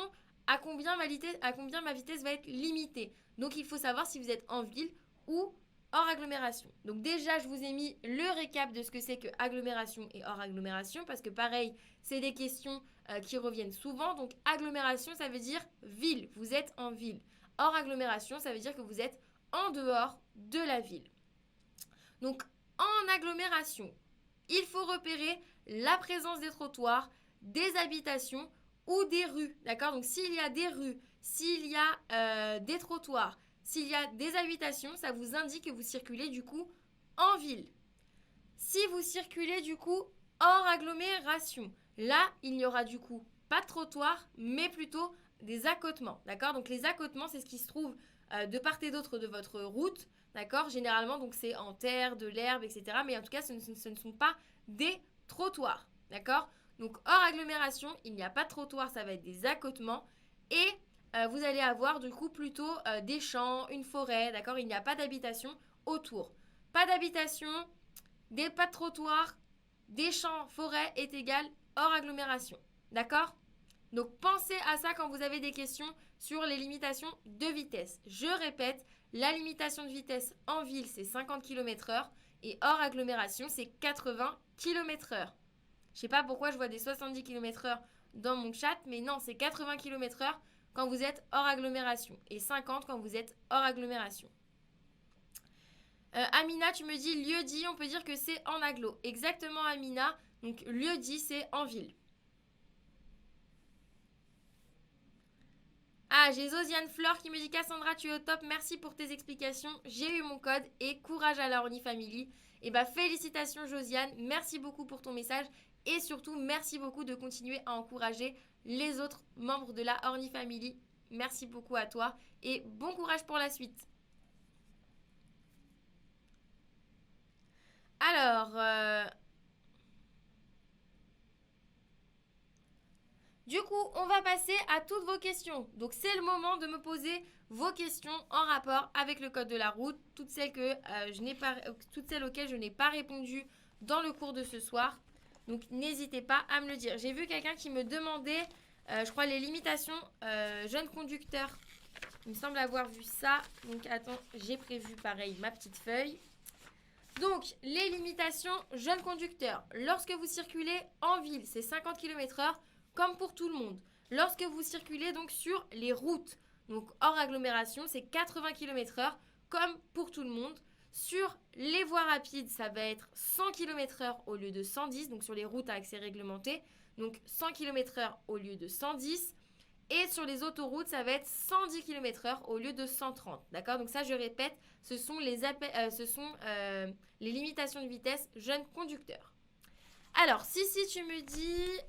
à combien ma vitesse va être limitée. Donc, il faut savoir si vous êtes en ville ou hors agglomération. Donc déjà, je vous ai mis le récap de ce que c'est que agglomération et hors agglomération, parce que pareil, c'est des questions qui reviennent souvent. Donc agglomération, ça veut dire ville, vous êtes en ville. Hors agglomération, ça veut dire que vous êtes en dehors de la ville. Donc en agglomération, il faut repérer la présence des trottoirs, des habitations ou des rues. D'accord? Donc s'il y a des rues, s'il y a des trottoirs, s'il y a des habitations, ça vous indique que vous circulez du coup en ville. Si vous circulez du coup hors agglomération, là, il n'y aura du coup pas de trottoir, mais plutôt des accotements. D'accord? Donc les accotements, c'est ce qui se trouve de part et d'autre de votre route. D'accord? Généralement, donc c'est en terre, de l'herbe, etc. Mais en tout cas, ce ne sont pas des trottoirs. D'accord? Donc hors agglomération, il n'y a pas de trottoir, ça va être des accotements. Et vous allez avoir du coup plutôt des champs, une forêt, d'accord? Il n'y a pas d'habitation autour. Pas d'habitation, pas de trottoir, des champs, forêt est égal hors agglomération. D'accord? Donc pensez à ça quand vous avez des questions sur les limitations de vitesse. Je répète, la limitation de vitesse en ville, c'est 50 km/h et hors agglomération, c'est 80 km/h. Je sais pas pourquoi je vois des 70 km/h dans mon chat, mais non, c'est 80 km/h quand vous êtes hors agglomération et 50 quand vous êtes hors agglomération. Amina, tu me dis lieu dit, on peut dire que c'est en agglo. Exactement, Amina. Donc, lieu dit, c'est en ville. Ah, j'ai Zosiane Fleur qui me dit Cassandra, tu es au top. Merci pour tes explications. J'ai eu mon code et courage à la Orni Family. Et bah, félicitations, Josiane. Merci beaucoup pour ton message. Et surtout, merci beaucoup de continuer à encourager les autres membres de la Orni Family. Merci beaucoup à toi. Et bon courage pour la suite. Alors, du coup, on va passer à toutes vos questions. Donc, c'est le moment de me poser vos questions en rapport avec le code de la route, toutes celles, toutes celles auxquelles je n'ai pas répondu dans le cours de ce soir. Donc, n'hésitez pas à me le dire. J'ai vu quelqu'un qui me demandait, je crois, les limitations jeunes conducteurs. Il me semble avoir vu ça. Donc, attends, j'ai prévu pareil ma petite feuille. Donc, les limitations jeunes conducteurs. Lorsque vous circulez en ville, c'est 50 km/h comme pour tout le monde. Lorsque vous circulez donc sur les routes, donc hors agglomération, c'est 80 km/h comme pour tout le monde. Sur les voies rapides, ça va être 100 km/h au lieu de 110, donc sur les routes à accès réglementé, donc 100 km/h au lieu de 110. Et sur les autoroutes, ça va être 110 km/h au lieu de 130. D'accord? Donc ça, je répète, ce sont les limitations de vitesse jeunes conducteurs. Alors, si tu me dis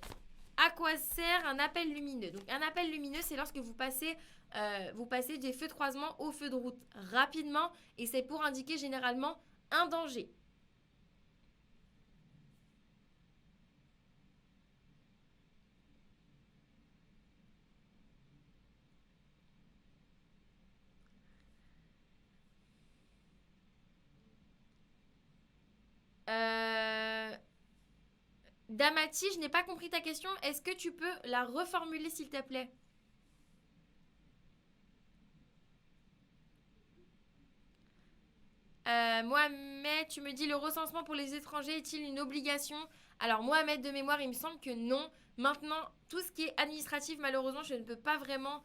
à quoi sert un appel lumineux. Donc un appel lumineux, c'est lorsque vous passez des feux de croisement aux feux de route rapidement et c'est pour indiquer généralement un danger. Damati, je n'ai pas compris ta question. Est-ce que tu peux la reformuler s'il te plaît? Mohamed, tu me dis le recensement pour les étrangers est-il une obligation? Alors Mohamed, de mémoire, il me semble que non. Maintenant, tout ce qui est administratif, malheureusement, je ne peux pas vraiment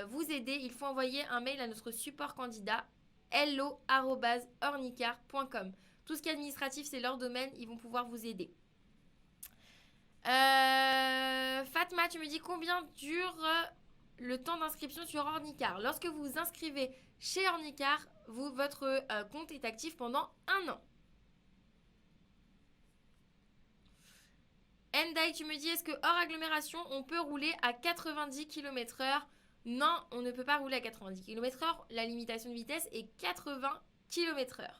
vous aider. Il faut envoyer un mail à notre support candidat hello@ornicar.com. Tout ce qui est administratif, c'est leur domaine. Ils vont pouvoir vous aider. Fatma, tu me dis combien dure le temps d'inscription sur Ornicar. Lorsque vous vous inscrivez chez Ornicar, votre compte est actif pendant 1 an. Endai, tu me dis, est-ce que hors agglomération, on peut rouler à 90 km/h? Non, on ne peut pas rouler à 90 km/h. La limitation de vitesse est 80 km/h.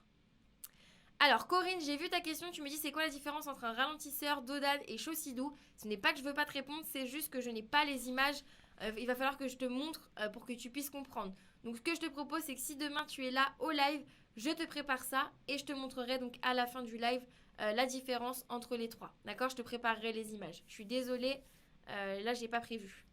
Alors, Corinne, j'ai vu ta question. Tu me dis, c'est quoi la différence entre un ralentisseur, Dodan et Chosidou? Ce n'est pas que je ne veux pas te répondre, c'est juste que je n'ai pas les images. Il va falloir que je te montre pour que tu puisses comprendre. Donc, ce que je te propose, c'est que si demain tu es là au live, je te prépare ça et je te montrerai donc à la fin du live la différence entre les trois. D'accord? Je te préparerai les images. Je suis désolée, là, j'ai pas prévu.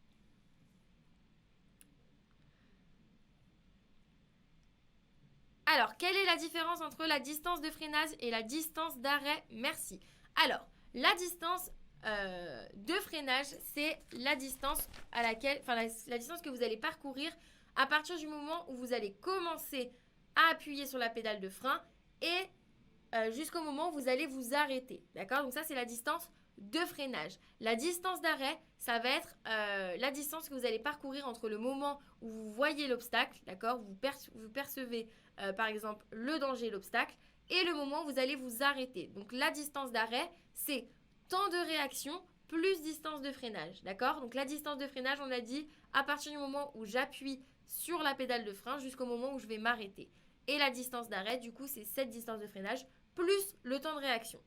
Alors, quelle est la différence entre la distance de freinage et la distance d'arrêt? Merci. Alors, la distance de freinage, c'est la distance à laquelle, la distance que vous allez parcourir à partir du moment où vous allez commencer à appuyer sur la pédale de frein et jusqu'au moment où vous allez vous arrêter. D'accord? Donc ça, c'est la distance de freinage. La distance d'arrêt, ça va être la distance que vous allez parcourir entre le moment où vous voyez l'obstacle, d'accord? Vous percevez par exemple le danger, l'obstacle, et le moment où vous allez vous arrêter. Donc la distance d'arrêt, c'est temps de réaction plus distance de freinage, d'accord? Donc la distance de freinage, on a dit à partir du moment où j'appuie sur la pédale de frein jusqu'au moment où je vais m'arrêter. Et la distance d'arrêt, du coup, c'est cette distance de freinage plus le temps de réaction.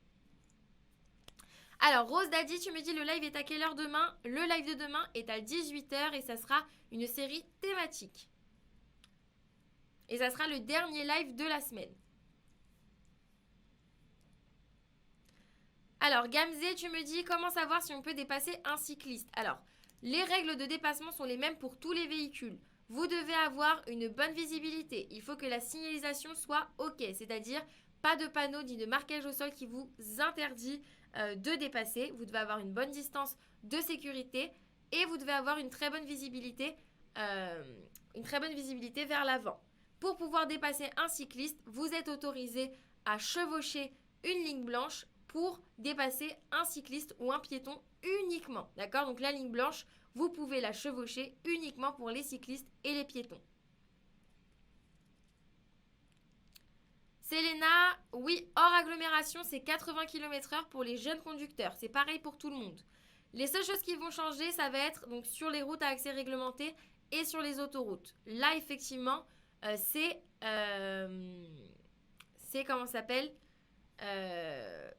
Alors, Rose Daddy, tu me dis le live est à quelle heure demain? Le live de demain est à 18h et ça sera une série thématique. Et ça sera le dernier live de la semaine. Alors, Gamze, tu me dis comment savoir si on peut dépasser un cycliste? Alors, les règles de dépassement sont les mêmes pour tous les véhicules. Vous devez avoir une bonne visibilité. Il faut que la signalisation soit OK, c'est-à-dire pas de panneau ni de marquage au sol qui vous interdit de dépasser. Vous devez avoir une bonne distance de sécurité et vous devez avoir une très bonne visibilité vers l'avant. Pour pouvoir dépasser un cycliste, vous êtes autorisé à chevaucher une ligne blanche pour dépasser un cycliste ou un piéton uniquement. D'accord? Donc la ligne blanche, vous pouvez la chevaucher uniquement pour les cyclistes et les piétons. Selena, oui, hors agglomération, c'est 80 km/h pour les jeunes conducteurs. C'est pareil pour tout le monde. Les seules choses qui vont changer, ça va être donc sur les routes à accès réglementé et sur les autoroutes. Là, effectivement, c'est comment ça s'appelle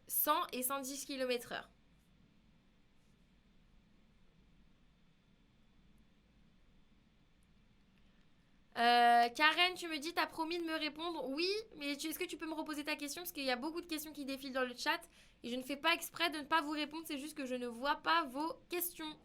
100 et 110 km/h. Karen, tu me dis, t'as promis de me répondre. Oui, mais est-ce que tu peux me reposer ta question? Parce qu'il y a beaucoup de questions qui défilent dans le chat et je ne fais pas exprès de ne pas vous répondre, c'est juste que je ne vois pas vos questions.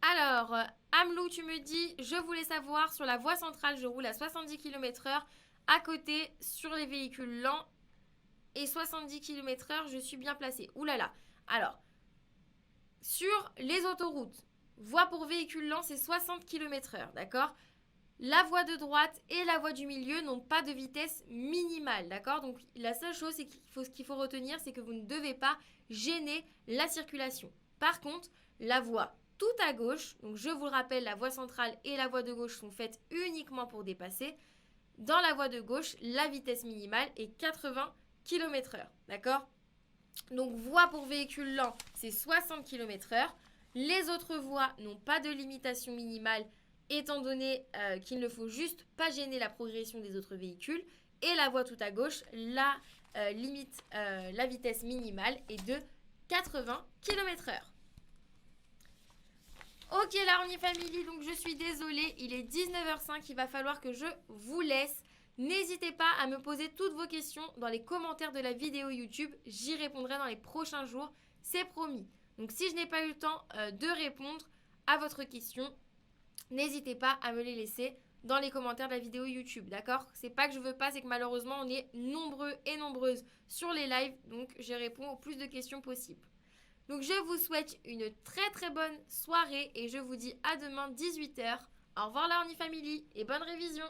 Alors, Amelou, tu me dis, je voulais savoir, sur la voie centrale, je roule à 70 km/h, à côté, sur les véhicules lents, et 70 km/h, je suis bien placée. Ouh là là. Alors, sur les autoroutes, voie pour véhicules lents, c'est 60 km/h, d'accord? La voie de droite et la voie du milieu n'ont pas de vitesse minimale, d'accord? Donc, la seule chose qu'il faut retenir, c'est que vous ne devez pas gêner la circulation. Par contre, la voie tout à gauche, donc je vous le rappelle, la voie centrale et la voie de gauche sont faites uniquement pour dépasser. Dans la voie de gauche, la vitesse minimale est 80 km/h, d'accord? Donc, voie pour véhicules lents, c'est 60 km/h. Les autres voies n'ont pas de limitation minimale, étant donné qu'il ne faut juste pas gêner la progression des autres véhicules. Et la voie tout à gauche, la vitesse minimale est de 80 km/h. Ok, la Orni Family, donc je suis désolée, il est 19h05, il va falloir que je vous laisse. N'hésitez pas à me poser toutes vos questions dans les commentaires de la vidéo YouTube. J'y répondrai dans les prochains jours, c'est promis. Donc si je n'ai pas eu le temps de répondre à votre question, n'hésitez pas à me les laisser dans les commentaires de la vidéo YouTube, d'accord? C'est pas que je veux pas, c'est que malheureusement on est nombreux et nombreuses sur les lives, donc je réponds au plus de questions possibles. Donc je vous souhaite une très très bonne soirée et je vous dis à demain 18h. Au revoir la Orni Family et bonne révision.